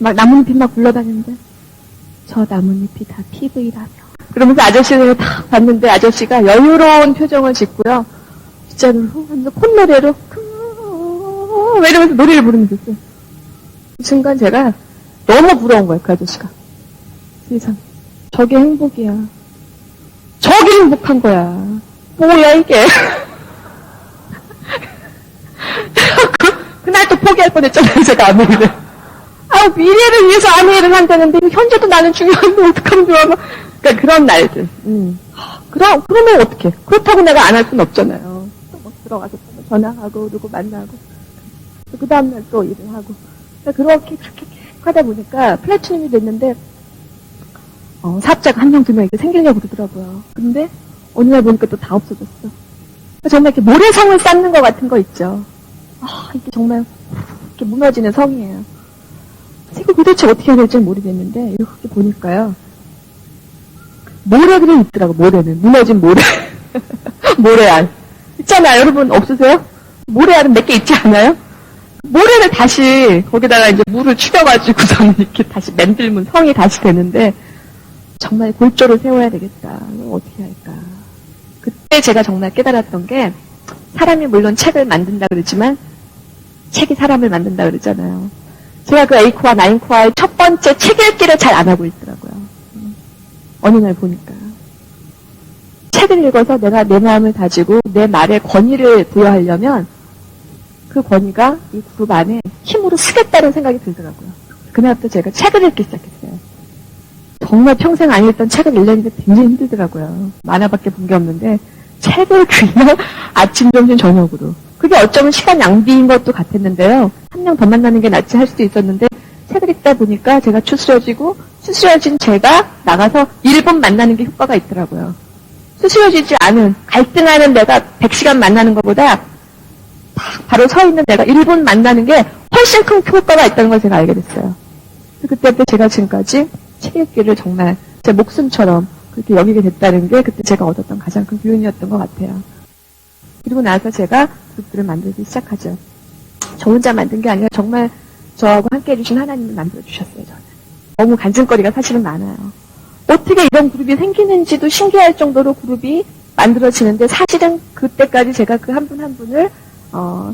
막 나뭇잎이 막 굴러다니는데 저 나뭇잎이 다 PV라며. 그러면서 아저씨를 딱 봤는데 아저씨가 여유로운 표정을 짓고요. 빗자루로 하면서 콧노래로 왜 이러면서 노래를 부르면서 있어요. 그 순간 제가 너무 부러운 거예요, 그 아저씨가. 세상, 저게 행복이야. 저게 행복한 거야. 뭐야, 이게. 그날 또 포기할 뻔했잖아요, 제가 아무일을. 미래를 위해서 아무일을 한다는데, 현재도 나는 중요한데, 어떡하면 좋아. 그러니까 그런 날들. 그러면 어떡해. 그렇다고 내가 안 할 수는 없잖아요. 또 막 들어가서 전화하고, 누구 만나고. 그 다음날 또 일을 하고. 그렇게 하다 보니까 플래티넘이 됐는데, 사업자가 한 명, 두 명 이렇게 생기려고 그러더라고요. 근데, 어느 날 보니까 또 다 없어졌어. 정말 이렇게 모래성을 쌓는 것 같은 거 있죠. 이게 정말, 이렇게 무너지는 성이에요. 이거 도대체 어떻게 해야 될지 모르겠는데, 이렇게 보니까요. 모래들이 있더라고, 모래는. 무너진 모래. 모래알. 있잖아요, 여러분, 없으세요? 모래알은 몇 개 있지 않아요? 모래를 다시 거기다가 이제 물을 추려가지고서는 이렇게 다시 만들면 성이 다시 되는데 정말 골조를 세워야 되겠다. 어떻게 할까? 그때 제가 정말 깨달았던 게 사람이 물론 책을 만든다 그러지만 책이 사람을 만든다 그러잖아요. 제가 그 A코어, 나인코어의 첫 번째 책 읽기를 잘 안 하고 있더라고요. 어느 날 보니까. 책을 읽어서 내가 내 마음을 다지고 내 말에 권위를 부여하려면 그 권위가 이 그룹 안에 힘으로 쓰겠다는 생각이 들더라고요. 그날부터 제가 책을 읽기 시작했어요. 정말 평생 안 읽던 책을 읽는데 굉장히 힘들더라고요. 만화밖에 본 게 없는데 책을 그냥 아침, 점심, 저녁으로. 그게 어쩌면 시간 낭비인 것도 같았는데요. 한 명 더 만나는 게 낫지 할 수도 있었는데 책을 읽다 보니까 제가 추스려지고 추스려진 제가 나가서 1분 만나는 게 효과가 있더라고요. 추스려지지 않은 갈등하는 내가 100시간 만나는 것보다 바로 서 있는 내가 1분 만나는 게 훨씬 큰 효과가 있다는 걸 제가 알게 됐어요. 그때부터 제가 지금까지 책 읽기를 정말 제 목숨처럼 그렇게 여기게 됐다는 게 그때 제가 얻었던 가장 큰 교훈이었던 것 같아요. 그리고 나서 제가 그룹들을 만들기 시작하죠. 저 혼자 만든 게 아니라 정말 저하고 함께 해주신 하나님이 만들어주셨어요. 저는. 너무 간증거리가 사실은 많아요. 어떻게 이런 그룹이 생기는지도 신기할 정도로 그룹이 만들어지는데 사실은 그때까지 제가 그 한 분 한 분을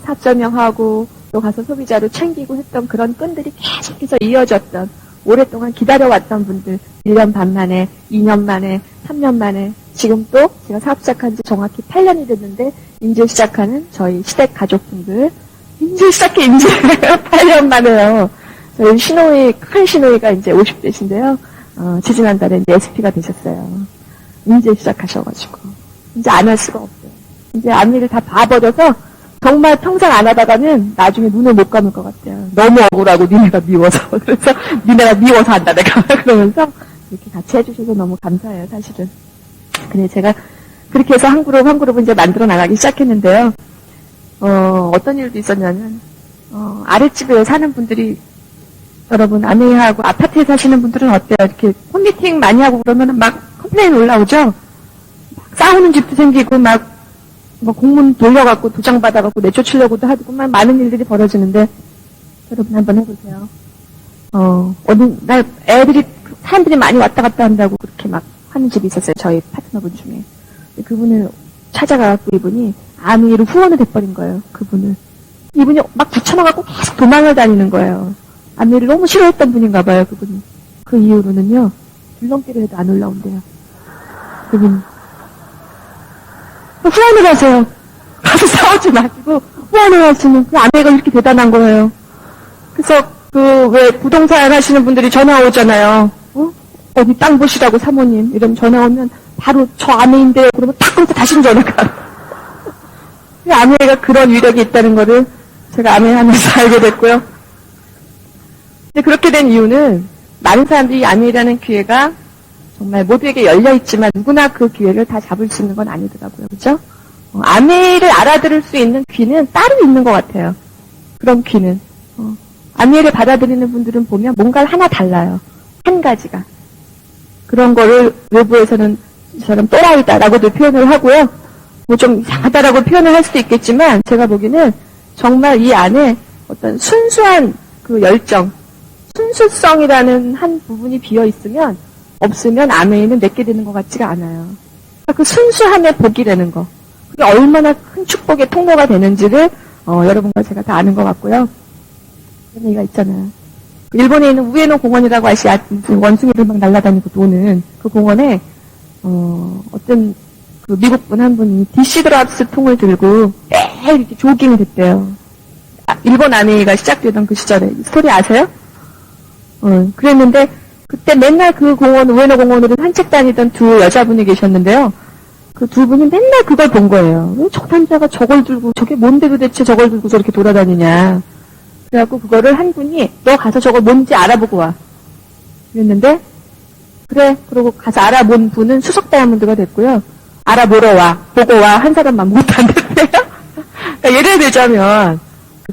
사설명하고 또 가서 소비자로 챙기고 했던 그런 끈들이 계속해서 이어졌던 오랫동안 기다려왔던 분들 1년 반 만에 2년 만에 3년 만에 지금 또 제가 사업 시작한 지 정확히 8년이 됐는데 이제 시작하는 저희 시댁 가족분들 이제 8년 만에요. 저희 시노이 큰 시노이가 이제 50대신데요. 지지난달에 이제 SP가 되셨어요. 이제 시작하셔가지고 이제 안 할 수가 없어요. 이제 앞일을 다 봐버려서 정말 평생 안 하다가는 나중에 눈을 못 감을 것 같아요. 너무 억울하고 니네가 미워서. 그래서 니네가 미워서 한다 내가 그러면서 이렇게 같이 해주셔서 너무 감사해요 사실은. 근데 제가 그렇게 해서 한 그룹 이제 만들어 나가기 시작했는데요. 어떤 일도 있었냐면 아랫집에 사는 분들이 여러분 아내하고 아파트에 사시는 분들은 어때요? 이렇게 홈미팅 많이 하고 그러면은 막 컴플레인 올라오죠? 막 싸우는 집도 생기고 막 공문 돌려갖고 도장 받아갖고 내쫓으려고도 하고 막 많은 일들이 벌어지는데 여러분 한번 해보세요. 어느 날 사람들이 많이 왔다 갔다 한다고 그렇게 막 하는 집이 있었어요. 저희 파트너분 중에. 그분을 찾아가갖고 이분이 암의로 후원을 해버린 거예요. 그분을. 이분이 막 붙여놔갖고 계속 도망을 다니는 거예요. 암의를 너무 싫어했던 분인가 봐요. 그분이. 그 이후로는요. 줄넘기를 해도 안 올라온대요. 그분. 후원을 하세요. 가서 싸우지 마시고 후원을 하시면 그 아내가 이렇게 대단한 거예요. 그래서 왜 부동산 하시는 분들이 전화 오잖아요. 어디 땅 보시라고 사모님 이러면 전화 오면 바로 저 아내인데요. 그러면 탁 끊고 다시 전화가. 아내가 그런 위력이 있다는 거를 제가 아내 하면서 알게 됐고요. 근데 그렇게 된 이유는 많은 사람들이 아내라는 기회가 정말 모두에게 열려있지만 누구나 그 기회를 다 잡을 수 있는 건 아니더라고요. 그죠? 아내를 알아들을 수 있는 귀는 따로 있는 것 같아요. 그런 귀는. 아내를 받아들이는 분들은 보면 뭔가를 하나 달라요. 한 가지가. 그런 거를 외부에서는 이 사람 또라이다라고도 표현을 하고요. 뭐 좀 이상하다라고 표현을 할 수도 있겠지만 제가 보기에는 정말 이 안에 어떤 순수한 그 열정, 순수성이라는 한 부분이 비어있으면 없으면 아내는 내게 되는 것 같지가 않아요. 그 순수함의 복이라는 거. 그게 얼마나 큰 축복의 통로가 되는지를 여러분과 제가 다 아는 것 같고요. 그런 얘기가 있잖아요. 일본에 있는 우에노 공원이라고 아시아 무슨 원숭이들 막 날아다니고 노는 그 공원에 어떤 그 미국 분 한 분이 디시드랍스 통을 들고 매일 이렇게 조깅을 했대요. 일본 아메이가 시작되던 그 시절에 스토리 아세요? 그랬는데 그때 맨날 그 공원 우에노 공원으로 산책 다니던 두 여자분이 계셨는데요. 그 두 분이 맨날 그걸 본 거예요. 왜 저 남자가 저걸 들고 저게 뭔데 도대체 저걸 들고 저렇게 돌아다니냐. 그래갖고 그거를 한 분이 너 가서 저거 뭔지 알아보고 와. 그랬는데 그래 그러고 가서 알아본 분은 수석 다이아몬드가 됐고요. 알아보러 와 보고 와 한 사람만 못 안 됐대요. 그러니까 예를 들자면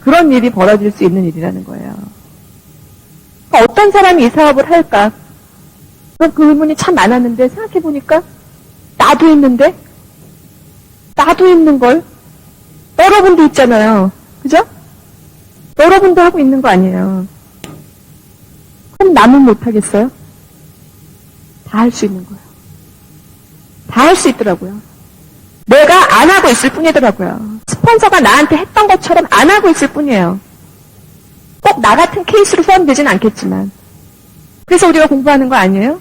그런 일이 벌어질 수 있는 일이라는 거예요. 그러니까 어떤 사람이 이 사업을 할까? 그런 그 의문이 참 많았는데 생각해보니까 나도 있는 걸 여러분도 있잖아요. 그죠? 여러분도 하고 있는 거 아니에요. 그럼 남은 못하겠어요? 다 할 수 있는 거예요. 다 할 수 있더라고요. 내가 안 하고 있을 뿐이더라고요. 스폰서가 나한테 했던 것처럼 안 하고 있을 뿐이에요. 꼭 나 같은 케이스로 포함되진 않겠지만. 그래서 우리가 공부하는 거 아니에요?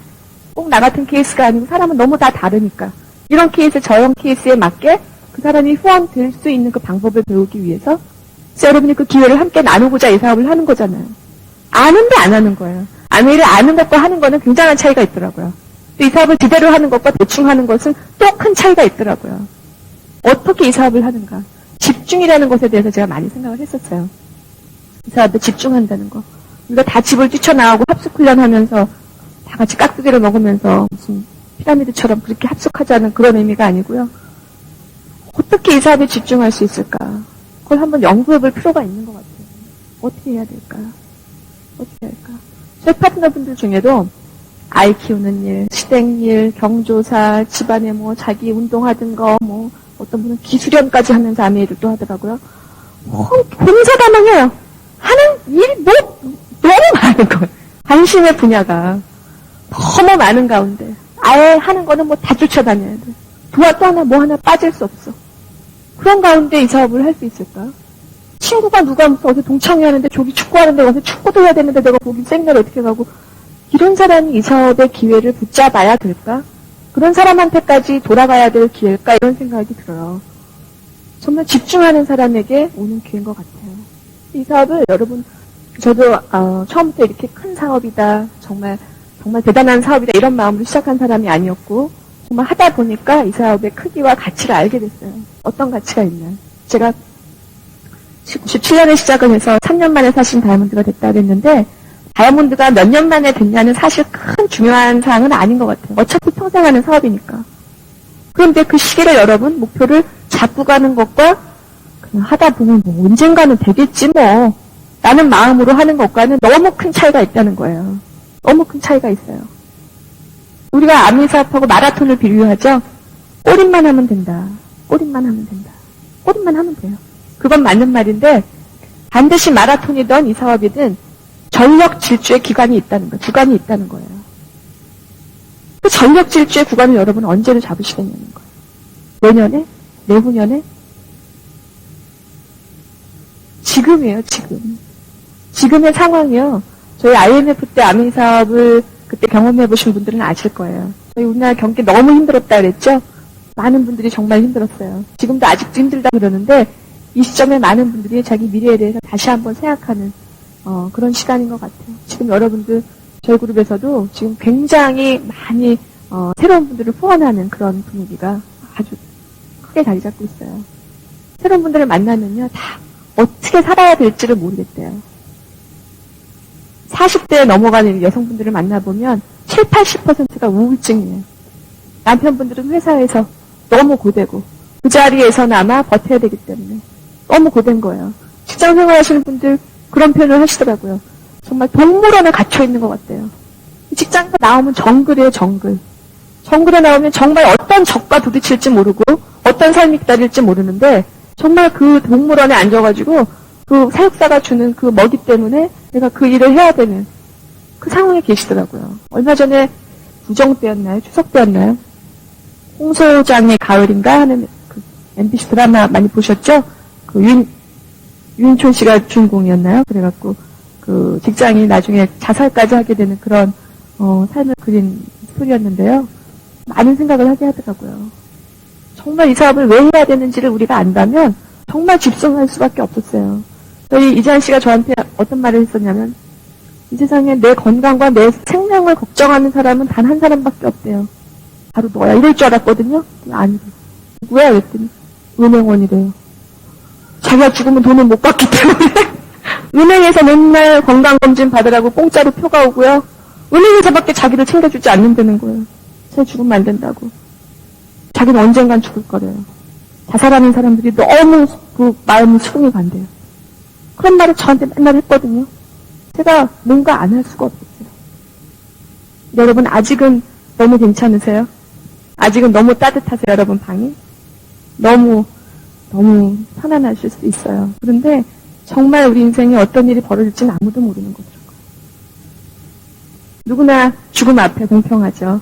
꼭 나 같은 케이스가 아니고 사람은 너무 다 다르니까. 이런 케이스, 저런 케이스에 맞게 그 사람이 후원될 수 있는 그 방법을 배우기 위해서 여러분이 그 기회를 함께 나누고자 이 사업을 하는 거잖아요. 아는데 안 하는 거예요. 아는 것과 하는 거는 굉장한 차이가 있더라고요. 또 이 사업을 제대로 하는 것과 대충 하는 것은 또 큰 차이가 있더라고요. 어떻게 이 사업을 하는가. 집중이라는 것에 대해서 제가 많이 생각을 했었어요. 이 사업에 집중한다는 거. 우리가 다 집을 뛰쳐나가고 합숙훈련하면서 다 같이 깍두기를 먹으면서 무슨 피라미드처럼 그렇게 합숙하자는 그런 의미가 아니고요. 어떻게 이 사업에 집중할 수 있을까? 그걸 한번 연구해 볼 필요가 있는 것 같아요. 어떻게 해야 될까요? 어떻게 할까? 저희 파트너분들 중에도 아이 키우는 일, 시댁일, 경조사, 집안에 뭐 자기 운동하던 거, 뭐 어떤 분은 기술연까지 하면서 아내 일을 또 하더라고요. 봉사다망해요. 하는 일이 너무 많은 거예요. 관심의 분야가 너무 많은 가운데 아예 하는 거는 뭐 다 쫓아다녀야 돼. 도와도 하나 뭐 하나 빠질 수 없어. 그런 가운데 이 사업을 할 수 있을까? 친구가 누가 무슨 어디 동창회 하는데 저기 축구하는데 가서 축구도 해야 되는데 내가 거기 생날 어떻게 가고 이런 사람이 이 사업의 기회를 붙잡아야 될까? 그런 사람한테까지 돌아가야 될 기회일까? 이런 생각이 들어요. 정말 집중하는 사람에게 오는 기회인 것 같아요. 이 사업을 여러분 저도 처음부터 이렇게 큰 사업이다. 정말 대단한 사업이다. 이런 마음으로 시작한 사람이 아니었고 정말 하다 보니까 이 사업의 크기와 가치를 알게 됐어요. 어떤 가치가 있나. 제가 97년에 시작을 해서 3년 만에 사실 다이아몬드가 됐다 그랬는데 다이아몬드가 몇 년 만에 됐냐는 사실 큰 중요한 사항은 아닌 것 같아요. 어차피 평생 하는 사업이니까. 그런데 그 시기를 여러분 목표를 잡고 가는 것과 그냥 하다 보면 뭐 언젠가는 되겠지 뭐 라는 마음으로 하는 것과는 너무 큰 차이가 있다는 거예요. 너무 큰 차이가 있어요. 우리가 아미사업하고 마라톤을 비교하죠. 꼬림만 하면 된다. 꼬림만 하면 된다. 꼬림만 하면 돼요. 그건 맞는 말인데 반드시 마라톤이든 이 사업이든 전력 질주의 기간이 있다는 거예요. 구간이 있다는 거예요. 그 전력 질주의 구간을 여러분은 언제를 잡으시겠냐는 거예요. 내년에? 내후년에? 지금이에요, 지금. 지금의 상황이요. 저희 IMF 때 아미 사업을 그때 경험해보신 분들은 아실 거예요. 저희 우리나라 경기 너무 힘들었다 그랬죠? 많은 분들이 정말 힘들었어요. 지금도 아직도 힘들다 그러는데 이 시점에 많은 분들이 자기 미래에 대해서 다시 한번 생각하는 그런 시간인 것 같아요. 지금 여러분들 저희 그룹에서도 지금 굉장히 많이 새로운 분들을 후원하는 그런 분위기가 아주 크게 자리 잡고 있어요. 새로운 분들을 만나면요. 다 어떻게 살아야 될지를 모르겠대요. 40대에 넘어가는 여성분들을 만나보면 7, 80%가 우울증이에요. 남편분들은 회사에서 너무 고되고 그 자리에서나마 버텨야 되기 때문에 너무 고된 거예요. 직장 생활하시는 분들 그런 표현을 하시더라고요. 정말 동물원에 갇혀 있는 것 같대요. 직장에서 나오면 정글이에요, 정글. 정글에 나오면 정말 어떤 적과 부딪힐지 모르고 어떤 삶이 기다릴지 모르는데 정말 그 동물원에 앉아가지고 그 사육사가 주는 그 먹이 때문에 내가 그 일을 해야 되는 그 상황에 계시더라고요. 얼마 전에 구정 때였나요? 추석 때였나요? 홍소장의 가을인가 하는 그 MBC 드라마 많이 보셨죠? 그 유인촌 씨가 주인공이었나요? 그래갖고 그 직장이 나중에 자살까지 하게 되는 그런 삶을 그린 스토리였는데요. 많은 생각을 하게 하더라고요. 정말 이 사업을 왜 해야 되는지를 우리가 안다면 정말 집중할 수밖에 없었어요. 저희 이재한 씨가 저한테 어떤 말을 했었냐면 이 세상에 내 건강과 내 생명을 걱정하는 사람은 단 한 사람밖에 없대요. 바로 너야. 이럴 줄 알았거든요. 아니래. 누구야? 그랬더니 은행원이래요. 자기가 죽으면 돈을 못 받기 때문에 은행에서 맨날 건강검진 받으라고 공짜로 표가 오고요. 은행에서밖에 자기를 챙겨주지 않는다는 거예요. 쟤 죽으면 안 된다고. 자기는 언젠간 죽을 거래요. 자살하는 사람들이 너무 그 마음이 수긍이 간대요. 그런 말을 저한테 맨날 했거든요. 제가 뭔가 안 할 수가 없었어요. 여러분 아직은 너무 괜찮으세요? 아직은 너무 따뜻하세요, 여러분 방이? 너무 편안하실 수 있어요. 그런데 정말 우리 인생에 어떤 일이 벌어질지는 아무도 모르는 거더라고요. 누구나 죽음 앞에 공평하죠.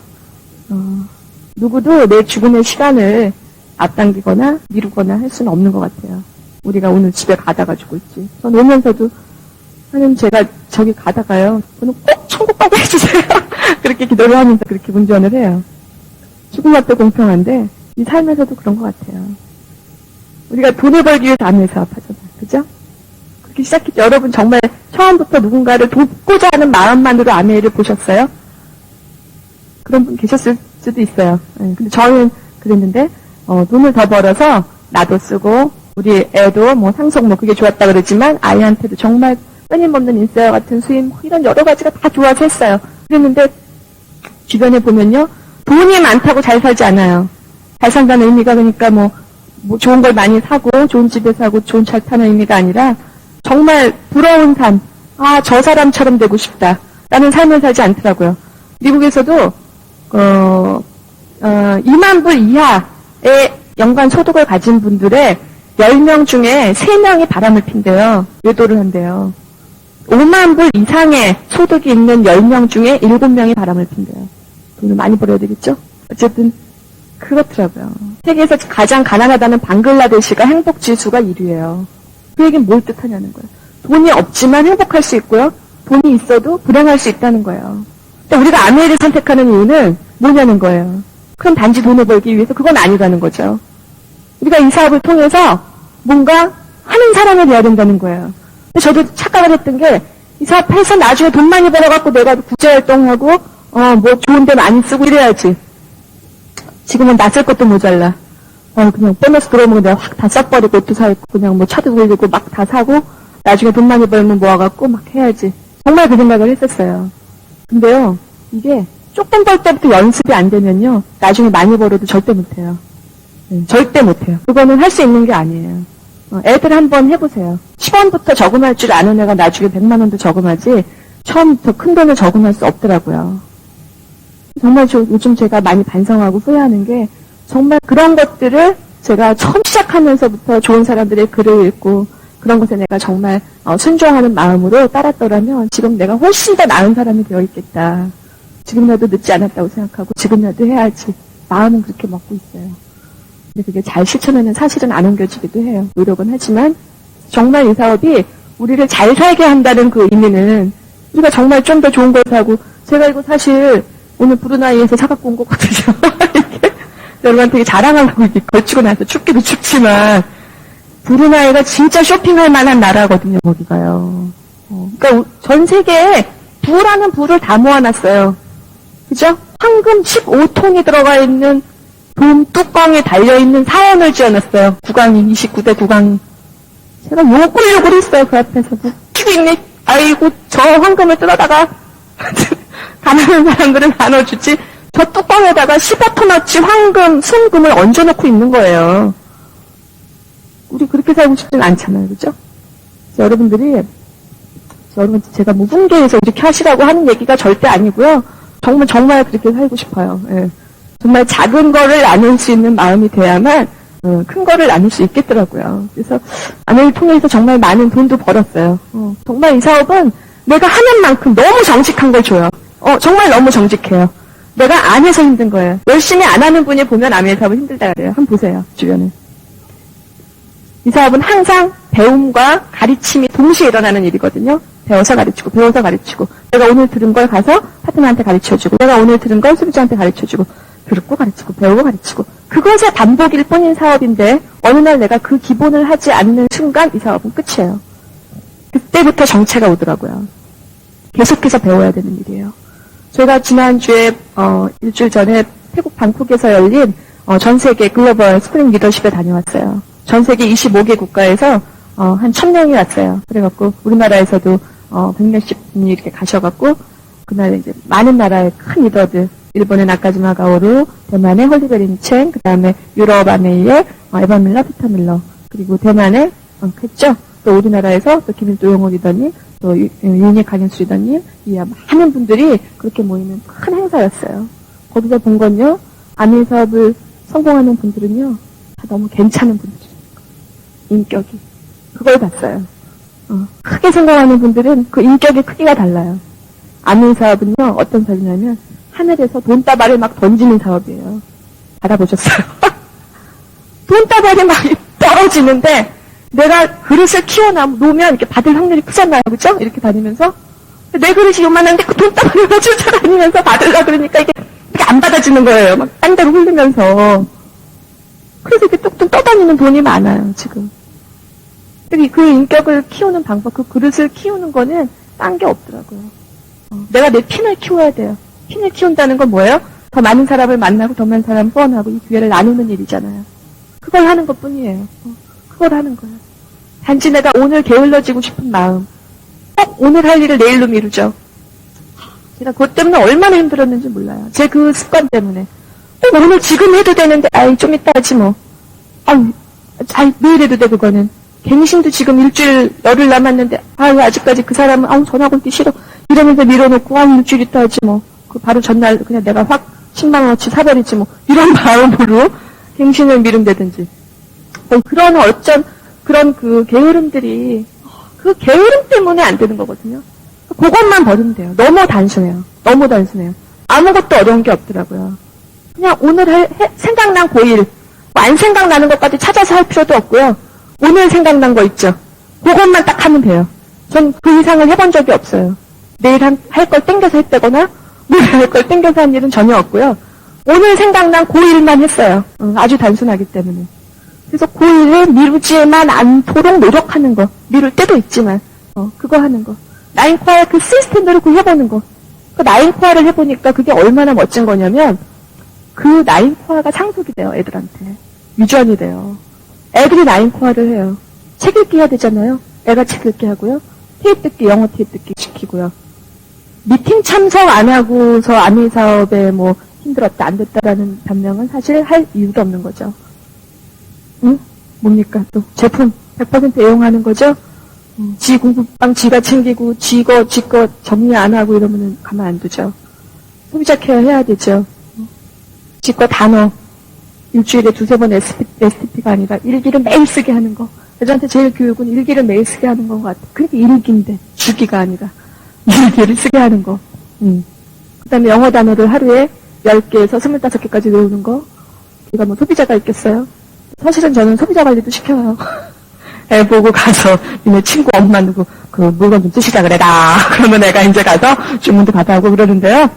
누구도 내 죽음의 시간을 앞당기거나 미루거나 할 수는 없는 것 같아요. 우리가 오늘 집에 가다가 죽을지. 전 오면서도 하나님 제가 저기 가다가요. 저는 꼭 천국 가게 해주세요. 그렇게 기도를 하면서 그렇게 운전을 해요. 죽음 앞에 공평한데 이 삶에서도 그런 것 같아요. 우리가 돈을 벌기 위해서 아내의 사업하잖아요. 그죠? 그렇게 시작했죠. 여러분 정말 처음부터 누군가를 돕고자 하는 마음만으로 아내를 보셨어요? 그런 분 계셨을 수도 있어요. 근데 저는 그랬는데 돈을 더 벌어서 나도 쓰고 우리 애도 뭐 상속 뭐 그게 좋았다 그러지만 아이한테도 정말 끊임없는 인세와 같은 수임 이런 여러 가지가 다 좋아서 했어요. 그랬는데 주변에 보면요. 돈이 많다고 잘 살지 않아요. 잘 산다는 의미가 그러니까 뭐 좋은 걸 많이 사고 좋은 집에 사고 좋은 차 타는 의미가 아니라 정말 부러운 삶. 아, 저 사람처럼 되고 싶다. 라는 삶을 살지 않더라고요. 미국에서도 2만 불 이하의 연간 소득을 가진 분들의 10명 중에 3명이 바람을 핀대요. 외도를 한대요. 5만 불 이상의 소득이 있는 10명 중에 7명이 바람을 핀대요. 돈을 많이 벌어야 되겠죠? 어쨌든 그렇더라고요. 세계에서 가장 가난하다는 방글라데시가 행복지수가 1위예요. 그 얘기는 뭘 뜻하냐는 거예요. 돈이 없지만 행복할 수 있고요. 돈이 있어도 불행할 수 있다는 거예요. 근데 우리가 아메를 선택하는 이유는 뭐냐는 거예요. 그럼 단지 돈을 벌기 위해서 그건 아니라는 거죠. 우리가 이 사업을 통해서 뭔가 하는 사람이 돼야 된다는 거예요. 근데 저도 착각을 했던 게 이 사업해서 나중에 돈 많이 벌어갖고 내가 구제활동하고 뭐 좋은 데 많이 쓰고 이래야지. 지금은 나 쓸 것도 모자라. 그냥 보너스 들어오면 내가 확 다 싹버리고 옷도 사입고 그냥 뭐 차도 돌리고 막 다 사고 나중에 돈 많이 벌면 모아갖고 막 해야지. 정말 그 생각을 했었어요. 근데요, 이게 조금 벌 때부터 연습이 안 되면요, 나중에 많이 벌어도 절대 못해요. 절대 못해요. 그거는 할 수 있는 게 아니에요. 애들 한번 해보세요. 10원부터 저금할 줄 아는 애가 나중에 100만 원도 저금하지 처음부터 큰 돈을 저금할 수 없더라고요. 정말 요즘 제가 많이 반성하고 후회하는 게 정말 그런 것들을 제가 처음 시작하면서부터 좋은 사람들의 글을 읽고 그런 것에 내가 정말 순종하는 마음으로 따랐더라면 지금 내가 훨씬 더 나은 사람이 되어 있겠다. 지금이라도 늦지 않았다고 생각하고 지금이라도 해야지. 마음은 그렇게 먹고 있어요. 근데 그게 잘 실천하는 사실은 안 옮겨지기도 해요. 노력은 하지만 정말 이 사업이 우리를 잘 살게 한다는 그 의미는 우리가 정말 좀 더 좋은 걸 사고 제가 이거 사실 오늘 브루나이에서 사갖고 온 거거든요. 여러분한테 되게 자랑하려고 이렇게 걸치고 나서 춥기도 춥지만 브루나이가 진짜 쇼핑할 만한 나라거든요. 거기가요. 그러니까 전 세계에 부라는 부를 다 모아놨어요. 그죠? 황금 15통이 들어가 있는 돔 뚜껑에 달려있는 사원을 지어놨어요. 국왕이 29대 국왕이. 제가 욕을 했어요. 그 앞에서. 웃기고 있네. 아이고 저 황금을 뜯어다가 가난한 사람들은 나눠주지. 저 뚜껑에다가 15톤어치 황금, 순금을 얹어놓고 있는 거예요. 우리 그렇게 살고 싶진 않잖아요. 그죠? 여러분들이 제가 뭐 훈계에서 이렇게 하시라고 하는 얘기가 절대 아니고요. 정말 그렇게 살고 싶어요. 예. 정말 작은 거를 나눌 수 있는 마음이 돼야만 큰 거를 나눌 수 있겠더라고요. 그래서 아내를 통해서 정말 많은 돈도 벌었어요. 정말 이 사업은 내가 하는 만큼 너무 정직한 걸 줘요. 정말 너무 정직해요. 내가 안 해서 힘든 거예요. 열심히 안 하는 분이 보면 아내의 사업은 힘들다 그래요. 한번 보세요. 주변에. 이 사업은 항상 배움과 가르침이 동시에 일어나는 일이거든요. 배워서 가르치고 내가 오늘 들은 걸 가서 파트너한테 가르쳐주고 내가 오늘 들은 걸 소비자한테 가르쳐주고 듣고 가르치고 배우고 가르치고 그것의 반복일 뿐인 사업인데 어느 날 내가 그 기본을 하지 않는 순간 이 사업은 끝이에요. 그때부터 정체가 오더라고요. 계속해서 배워야 되는 일이에요. 제가 지난주에 일주일 전에 태국 방콕에서 열린 전 세계 글로벌 스프링 리더십에 다녀왔어요. 전 세계 25개 국가에서 한 1000명이 왔어요. 그래갖고 우리나라에서도 100몇십 분이 이렇게 가셔갖고 그날 이제 많은 나라의 큰 리더들 일본의 나카지마 가오루, 대만의 홀리베린 첸, 그 다음에 유럽 아메이의 에반 밀러, 피터 밀러, 그리고 대만의 했죠. 또 우리나라에서 또 김일도 용호 리더님, 또 윤희 강현수 리더님, 이 많은 분들이 그렇게 모이는 큰 행사였어요. 거기서 본 건요, 아메이 사업을 성공하는 분들은요, 다 너무 괜찮은 분들이에요. 인격이. 그걸 봤어요. 크게 성공하는 분들은 그 인격의 크기가 달라요. 아는 사업은요, 어떤 사업이냐면, 하늘에서 돈다발을 막 던지는 사업이에요. 받아보셨어요? 돈다발이 막 떨어지는데, 내가 그릇을 키워놓으면 이렇게 받을 확률이 크잖아요. 그죠? 이렇게 다니면서. 내 그릇이 요만한데 그 돈다발을 막 쫓아다니면서 받으려고 그러니까 이게 안 받아지는 거예요. 막 딴 데로 흘리면서. 그래서 이렇게 뚝뚝 떠다니는 돈이 많아요, 지금. 그 인격을 키우는 방법, 그 그릇을 키우는 거는 딴 게 없더라고요. 내가 내 핀을 키워야 돼요. 핀을 키운다는 건 뭐예요? 더 많은 사람을 만나고 더 많은 사람을 후원하고 이 기회를 나누는 일이잖아요. 그걸 하는 것 뿐이에요. 그걸 하는 거예요. 단지 내가 오늘 게을러지고 싶은 마음. 꼭 오늘 할 일을 내일로 미루죠. 제가 그것 때문에 얼마나 힘들었는지 몰라요. 제 그 습관 때문에. 오늘 지금 해도 되는데, 아이, 좀 이따 하지 뭐. 내일 해도 돼, 그거는. 갱신도 지금 일주일, 열흘 남았는데, 아직까지 그 사람은, 전화 걸기 싫어. 이러면서 밀어놓고, 일주일 있다 하지 뭐. 그 바로 전날 그냥 내가 확 10만원어치 사버리지 뭐. 이런 마음으로 갱신을 미룬다든지. 그런 그 게으름들이, 그 게으름 때문에 안 되는 거거든요. 그것만 버리면 돼요. 너무 단순해요. 너무 단순해요. 아무것도 어려운 게 없더라고요. 그냥 오늘 생각난 고일, 안 생각나는 것까지 찾아서 할 필요도 없고요. 오늘 생각난 거 있죠. 그것만 딱 하면 돼요. 전 그 이상을 해본 적이 없어요. 내일 할 걸 땡겨서 했다거나 내일 할 걸 땡겨서 한 일은 전혀 없고요. 오늘 생각난 고일만 했어요. 아주 단순하기 때문에. 그래서 고일을 미루지만 않도록 노력하는 거. 미룰 때도 있지만 그거 하는 거. 나인코어의 그 시스템대로 그 해보는 거. 그 나인코어를 해보니까 그게 얼마나 멋진 거냐면 그 나인코어가 상속이 돼요. 애들한테. 유전이 돼요. 애들이 나인코어를 해요. 책 읽기 해야 되잖아요. 애가 책 읽기 하고요. 테이프 듣기, 영어 테이프 듣기 시키고요. 미팅 참석 안 하고서 아미 사업에 뭐 힘들었다, 안 됐다라는 변명은 사실 할 이유도 없는 거죠. 응? 뭡니까? 또 제품 100% 애용하는 거죠? 지 공부방 지가 챙기고 지 거 정리 안 하고 이러면은 가만 안 두죠. 소비자 케어 해야 되죠. 지 거 단어 일주일에 2-3번 STP가 아니라 일기를 매일 쓰게 하는 거. 애들한테 제일 교육은 일기를 매일 쓰게 하는 건 것 같아. 그게 일기인데 주기가 아니라 일기를 쓰게 하는 거. 그 다음에 영어 단어를 하루에 10개에서 25개까지 외우는 거. 우리가 뭐 소비자가 있겠어요? 사실은 저는 소비자 관리도 시켜요. 애 보고 가서 니네 친구 엄마 누구 그 물건 좀 쓰시자 그래라. 그러면 애가 이제 가서 주문도 받아오고 그러는데요.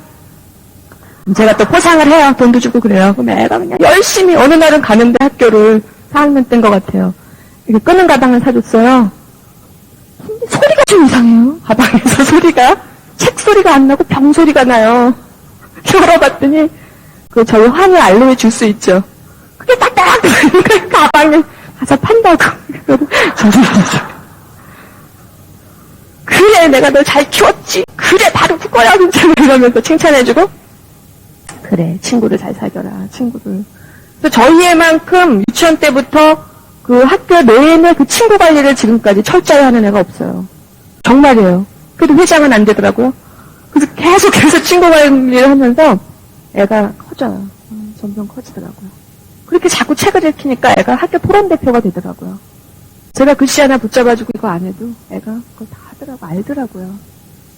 제가 또 포상을 해요. 돈도 주고 그래요. 그럼 애가 그냥 열심히 어느 날은 가는데 학교를 4학년 때인 것 같아요. 이렇게 끄는 가방을 사줬어요. 근데 소리가 좀 이상해요. 가방에서 소리가 책 소리가 안 나고 병 소리가 나요. 열어봤더니 그 저희 환희 알로에 주스 있죠. 그게 딱딱 그 가방에 가서 판다고. 그래 내가 널 잘 키웠지. 그래 바로 그거야 괜찮아 이러면서 칭찬해주고. 그래 친구를 잘 사귀어라 친구를. 그래서 저희 애만큼 유치원 때부터 그 학교 내내 그 친구 관리를 지금까지 철저히 하는 애가 없어요. 정말이에요. 그래도 회장은 안 되더라고요. 그래서 계속해서 친구 관리를 하면서 애가 커져요. 점점 커지더라고요. 그렇게 자꾸 책을 읽히니까 애가 학교 토론 대표가 되더라고요. 제가 글씨 하나 붙잡아주고 이거 안 해도 애가 그걸 다 하더라고 알더라고요.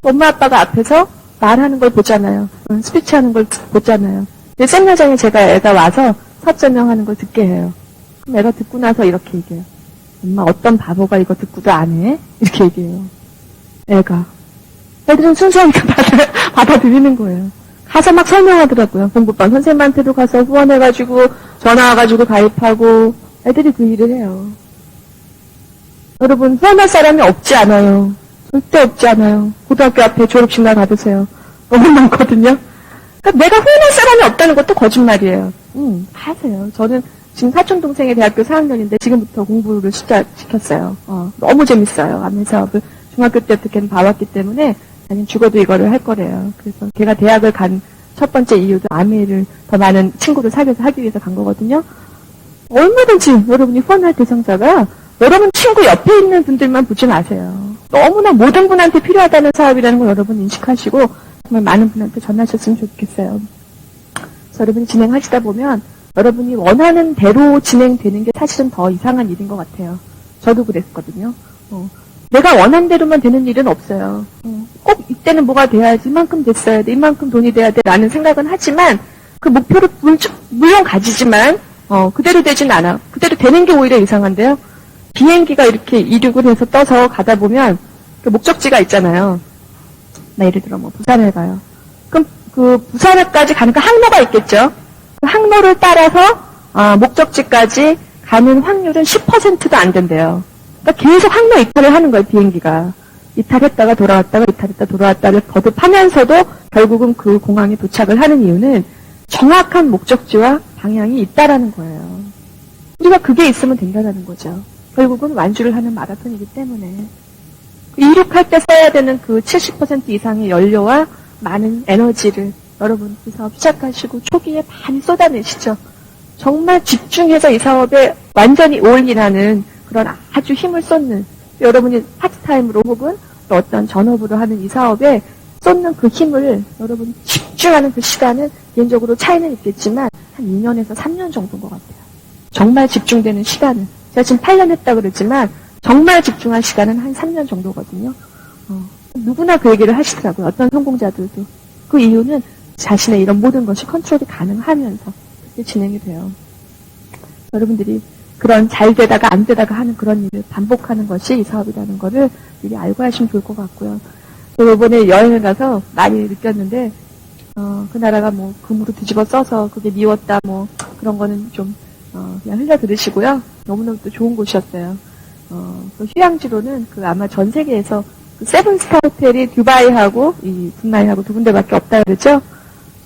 엄마 아빠가 앞에서 말하는 걸 보잖아요. 스피치 하는 걸 보잖아요. 세미나장에 제가 애가 와서 사업 설명하는 걸 듣게 해요. 그럼 애가 듣고 나서 이렇게 얘기해요. 엄마 어떤 바보가 이거 듣고도 안 해? 이렇게 얘기해요. 애들은 순수하게 받아들이는 거예요. 가서 막 설명하더라고요. 공부방 선생님한테도 가서 후원해가지고 전화 와가지고 가입하고 애들이 그 일을 해요. 여러분 후원할 사람이 없지 않아요. 절대 없지 않아요. 고등학교 앞에 졸업식 날 받으세요. 너무 많거든요. 그러니까 내가 후원할 사람이 없다는 것도 거짓말이에요. 하세요. 저는 지금 사촌동생이 대학교 4학년인데 지금부터 공부를 시켰어요. 너무 재밌어요. 아미 사업을 중학교 때부터 걔는 봐왔기 때문에 자기는 죽어도 이거를 할 거래요. 그래서 걔가 대학을 간 첫 번째 이유도 아미를 더 많은 친구를 사귀어서 하기 위해서 간 거거든요. 얼마든지 여러분이 후원할 대상자가 여러분 친구 옆에 있는 분들만 보지 마세요. 너무나 모든 분한테 필요하다는 사업이라는 걸 여러분 인식하시고 정말 많은 분한테 전하셨으면 좋겠어요. 그래서 여러분이 진행하시다 보면 여러분이 원하는 대로 진행되는 게 사실은 더 이상한 일인 것 같아요. 저도 그랬거든요. 내가 원한 대로만 되는 일은 없어요. 꼭 이때는 뭐가 돼야지, 이만큼 됐어야 돼, 이만큼 돈이 돼야 돼, 라는 생각은 하지만, 그 목표를 물론 가지지만, 그대로 되진 않아. 그대로 되는 게 오히려 이상한데요. 비행기가 이렇게 이륙을 해서 떠서 가다 보면, 그 목적지가 있잖아요. 나 예를 들어 뭐 부산에 가요. 그럼 그 부산에까지 가는 그 항로가 있겠죠. 그 항로를 따라서, 목적지까지 가는 확률은 10%도 안 된대요. 그러니까 계속 항로 이탈을 하는 거예요, 비행기가. 이탈했다가 돌아왔다가 이탈했다 돌아왔다를 거듭하면서도 결국은 그 공항에 도착을 하는 이유는 정확한 목적지와 방향이 있다라는 거예요. 우리가 그게 있으면 된다는 거죠. 결국은 완주를 하는 마라톤이기 때문에. 이륙할 때 써야 되는 그 70% 이상의 연료와 많은 에너지를 여러분 이 사업 시작하시고 초기에 많이 쏟아내시죠. 정말 집중해서 이 사업에 완전히 올인하는 그런 아주 힘을 쏟는, 여러분이 파트타임으로 혹은 또 어떤 전업으로 하는 이 사업에 쏟는 그 힘을 여러분이 집중하는 그 시간은 개인적으로 차이는 있겠지만 한 2년에서 3년 정도인 것 같아요. 정말 집중되는 시간은. 제가 지금 8년 했다 그러지만 정말 집중한 시간은 한 3년 정도거든요. 누구나 그 얘기를 하시더라고요. 어떤 성공자들도. 그 이유는 자신의 이런 모든 것이 컨트롤이 가능하면서 그렇게 진행이 돼요. 여러분들이 그런 잘 되다가 안 되다가 하는 그런 일을 반복하는 것이 이 사업이라는 거를 미리 알고 하시면 좋을 것 같고요. 저 이번에 여행을 가서 많이 느꼈는데, 그 나라가 뭐 금으로 뒤집어 써서 그게 미웠다 뭐 그런 거는 좀, 그냥 흘려 들으시고요. 너무너무 또 좋은 곳이었어요. 그 휴양지로는 그 아마 전 세계에서 그 세븐스타 호텔이 두바이하고 이 브루나이하고 두 군데밖에 없다 그러죠?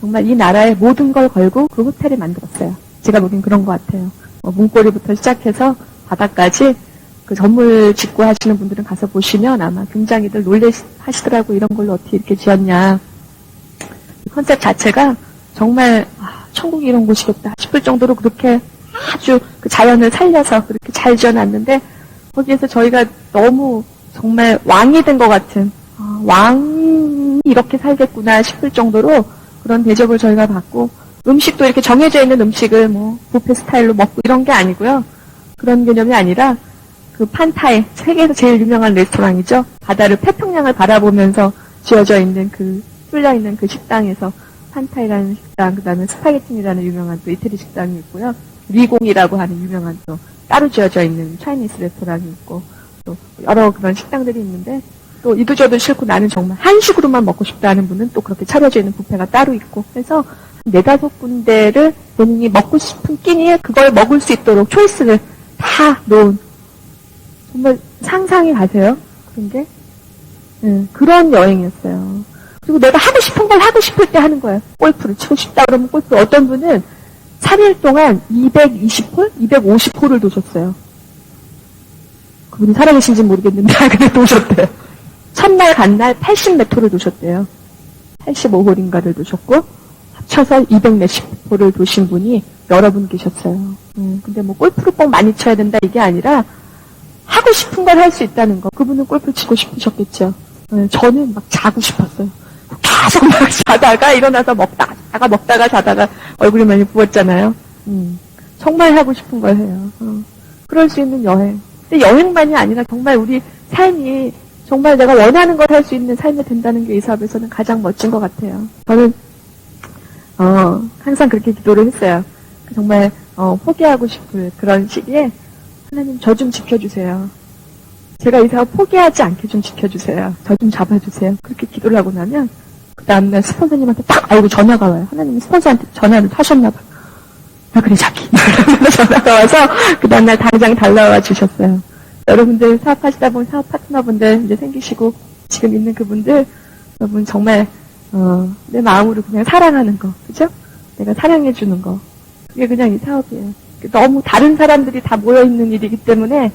정말 이 나라의 모든 걸 걸고 그 호텔을 만들었어요. 제가 보기엔 그런 것 같아요. 문고리부터 시작해서 바닥까지 그 전물 짓고 하시는 분들은 가서 보시면 아마 굉장히들 놀래하시더라고. 이런 걸로 어떻게 이렇게 지었냐. 컨셉 자체가 정말 천국이 이런 곳이겠다 싶을 정도로 그렇게 아주 그 자연을 살려서 그렇게 잘 지어놨는데 거기에서 저희가 너무 정말 왕이 된 것 같은 왕이 이렇게 살겠구나 싶을 정도로 그런 대접을 저희가 받고 음식도 이렇게 정해져 있는 음식을 뭐 뷔페 스타일로 먹고 이런 게 아니고요. 그런 개념이 아니라 그 판타이, 세계에서 제일 유명한 레스토랑이죠. 바다를 태평양을 바라보면서 지어져 있는 그 뚫려 있는 그 식당에서 판타이라는 식당, 그다음에 스파게티니라는 유명한 또 이태리 식당이 있고요. 리공이라고 하는 유명한 또 따로 지어져 있는 차이니스 레스토랑이 있고 또 여러 그런 식당들이 있는데 또 이도저도 싫고 나는 정말 한식으로만 먹고 싶다는 분은 또 그렇게 차려져 있는 뷔페가 따로 있고 그래서 4-5군데를 본인이 먹고 싶은 끼니에 그걸 먹을 수 있도록 초이스를 다 놓은 정말 상상이 가세요? 그런 게? 그런 여행이었어요. 그리고 내가 하고 싶은 걸 하고 싶을 때 하는 거예요. 골프를 치고 싶다 그러면 골프. 어떤 분은 3일 동안 220홀? 250홀을 도셨어요. 그분이 살아계신지 모르겠는데 그냥 도셨대요. 첫날 간날 80몇 홀을 도셨대요. 85홀인가를 도셨고 합쳐서 200몇십 홀을 도신 분이 여러 분 계셨어요. 근데 뭐 골프를 꼭 많이 쳐야 된다 이게 아니라 하고 싶은 걸 할 수 있다는 거. 그분은 골프 치고 싶으셨겠죠. 저는 막 자고 싶었어요. 계속 막 자다가 일어나서 먹다가 자다가 얼굴이 많이 부었잖아요. 정말 하고 싶은 걸 해요. 그럴 수 있는 여행. 근데 여행만이 아니라 정말 우리 삶이 정말 내가 원하는 걸 할 수 있는 삶이 된다는 게 이 사업에서는 가장 멋진 것 같아요. 저는 항상 그렇게 기도를 했어요. 정말 포기하고 싶을 그런 시기에 하나님 저 좀 지켜주세요. 제가 이 사업 포기하지 않게 좀 지켜주세요. 저 좀 잡아주세요. 그렇게 기도를 하고 나면 그 다음날 스폰서님한테 딱 알고 전화가 와요. 하나님이 스폰서한테 전화를 하셨나 봐요. 아 그래 자기 전화가 와서 그 다음날 당장 달려와 주셨어요. 여러분들 사업하시다 보면 사업 파트너분들 이제 생기시고 지금 있는 그분들 여러분 정말 내 마음으로 그냥 사랑하는 거 그죠? 내가 사랑해주는 거 그게 그냥 이 사업이에요. 너무 다른 사람들이 다 모여있는 일이기 때문에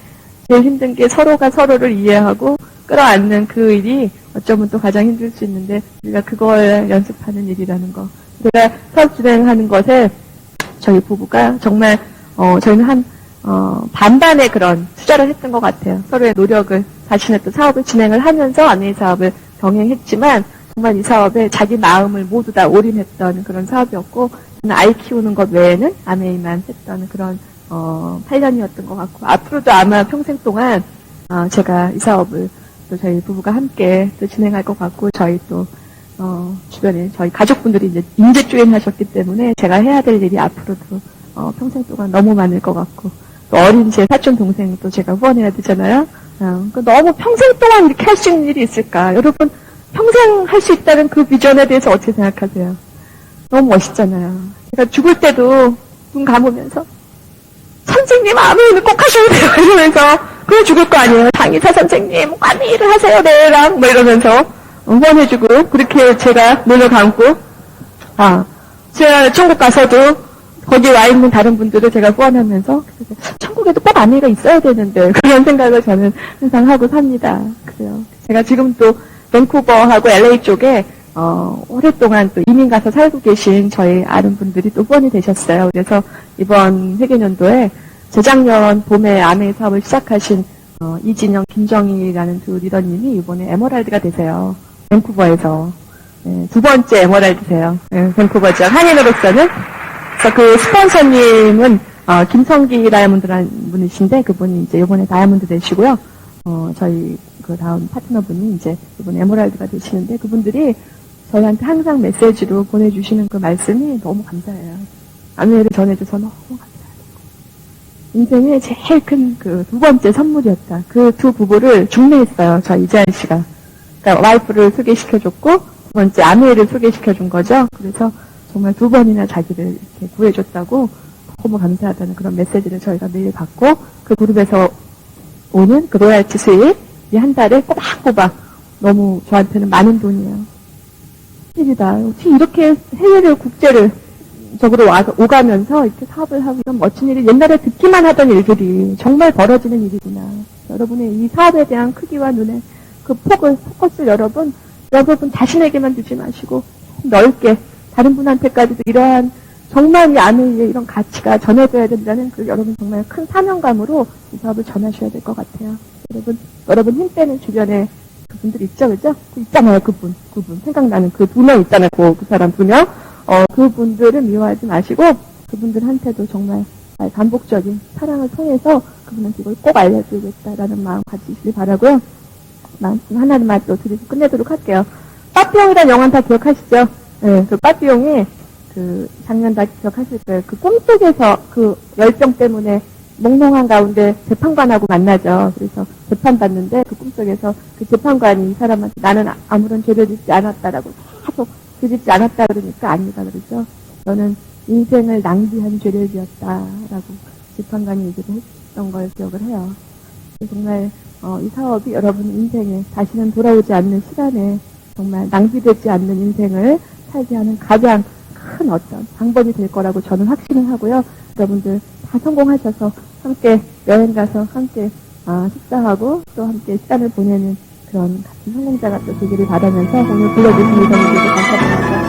제일 힘든 게 서로가 서로를 이해하고 끌어안는 그 일이 어쩌면 또 가장 힘들 수 있는데 우리가 그걸 연습하는 일이라는 거. 제가 사업 진행하는 것에 저희 부부가 정말 저희는 반반의 그런 투자를 했던 것 같아요. 서로의 노력을 자신의 또 사업을 진행을 하면서 아내의 사업을 병행했지만 정말 이 사업에 자기 마음을 모두 다 올인했던 그런 사업이었고 저는 아이 키우는 것 외에는 아내이만 했던 그런 8년이었던 것 같고 앞으로도 아마 평생 동안 제가 이 사업을 또 저희 부부가 함께 또 진행할 것 같고, 저희 또, 주변에 저희 가족분들이 이제 인재조인 하셨기 때문에 제가 해야 될 일이 앞으로도, 평생 동안 너무 많을 것 같고, 또 어린 제 사촌 동생도 제가 후원해야 되잖아요. 너무 평생 동안 이렇게 할 수 있는 일이 있을까? 여러분, 평생 할 수 있다는 그 비전에 대해서 어떻게 생각하세요? 너무 멋있잖아요. 제가 죽을 때도 눈 감으면서, 선생님 아무 일을 꼭 하셔야 돼요. 이러면서, 그래 죽을 거 아니에요. 장의사 선생님, 아무 일을 하세요, 내랑. 뭐 이러면서, 후원해주고, 그렇게 제가 눈을 감고, 제가 천국 가서도, 거기 와 있는 다른 분들을 제가 후원하면서, 천국에도 꼭 아내가 있어야 되는데, 그런 생각을 저는 항상 하고 삽니다. 그래요. 제가 지금 또, 밴쿠버하고 LA 쪽에, 오랫동안 또 이민 가서 살고 계신 저희 아는 분들이 또 후원이 되셨어요. 그래서 이번 회계년도에 재작년 봄에 아메 사업을 시작하신 이진영, 김정희라는 두 리더님이 이번에 에머랄드가 되세요. 밴쿠버에서. 네, 두 번째 에머랄드세요. 네, 밴쿠버 지역 한인으로서는. 그래서 그 스폰서님은 김성기 다이아몬드라는 분이신데 그분이 이제 이번에 다이아몬드 되시고요. 저희 그 다음 파트너분이 이제 이번에 에머랄드가 되시는데 그분들이 저희한테 항상 메시지로 보내주시는 그 말씀이 너무 감사해요. 아메를 전해줘서 너무 감사해요. 인생의 제일 큰 그 두 번째 선물이었다. 그 두 부부를 중매했어요. 저 이재한 씨가. 그러니까 와이프를 소개시켜줬고 두 번째 아메를 소개시켜준 거죠. 그래서 정말 두 번이나 자기를 이렇게 구해줬다고 너무 감사하다는 그런 메시지를 저희가 매일 받고 그 그룹에서 오는 그 로얄티 수입이 한 달에 꼬박꼬박 너무 저한테는 많은 돈이에요. 일이다. 어떻게 이렇게 해외를 국제를 적으로 오가면서 이렇게 사업을 하고 이런 멋진 일이 옛날에 듣기만 하던 일들이 정말 벌어지는 일이구나. 여러분의 이 사업에 대한 크기와 눈에 그 포커스를 여러분 자신에게만 두지 마시고 넓게 다른 분한테까지도 이러한 정말 이 안에 이런 가치가 전해져야 된다는 그 여러분 정말 큰 사명감으로 이 사업을 전하셔야 될 것 같아요. 여러분 힘 빼는 주변에 그분들 있죠, 그죠? 있잖아요, 그분. 생각나는 그 두 명 있잖아요, 그 사람 두 명. 그분들을 미워하지 마시고, 그분들한테도 정말 반복적인 사랑을 통해서 그분한테 이걸 꼭 알려드리겠다라는 마음 가지시길 바라고요. 말씀 하나만 또 드리고 끝내도록 할게요. 빠삐용이라는 영화는 다 기억하시죠? 네, 그 빠삐용이 그 작년 다 기억하실 거예요. 그 꿈속에서 그 열병 때문에 몽롱한 가운데 재판관하고 만나죠. 그래서 재판받는데 그 꿈속에서 그 재판관이 이 사람한테 나는 아무런 죄를 짓지 않았다라고 계속 죄 짓지 않았다 그러니까 아니다 그러죠. 너는 인생을 낭비한 죄를 지었다라고 재판관이 얘기를 했던 걸 기억을 해요. 정말 이 사업이 여러분 인생에 다시는 돌아오지 않는 시간에 정말 낭비되지 않는 인생을 살게 하는 가장 큰 어떤 방법이 될 거라고 저는 확신을 하고요. 여러분들 다 성공하셔서 함께 여행 가서 함께 식사하고 또 함께 시간을 보내는 그런 같은 성공자가 또 되기를 바라면서 오늘 불러주신 이사님들께 감사드립니다.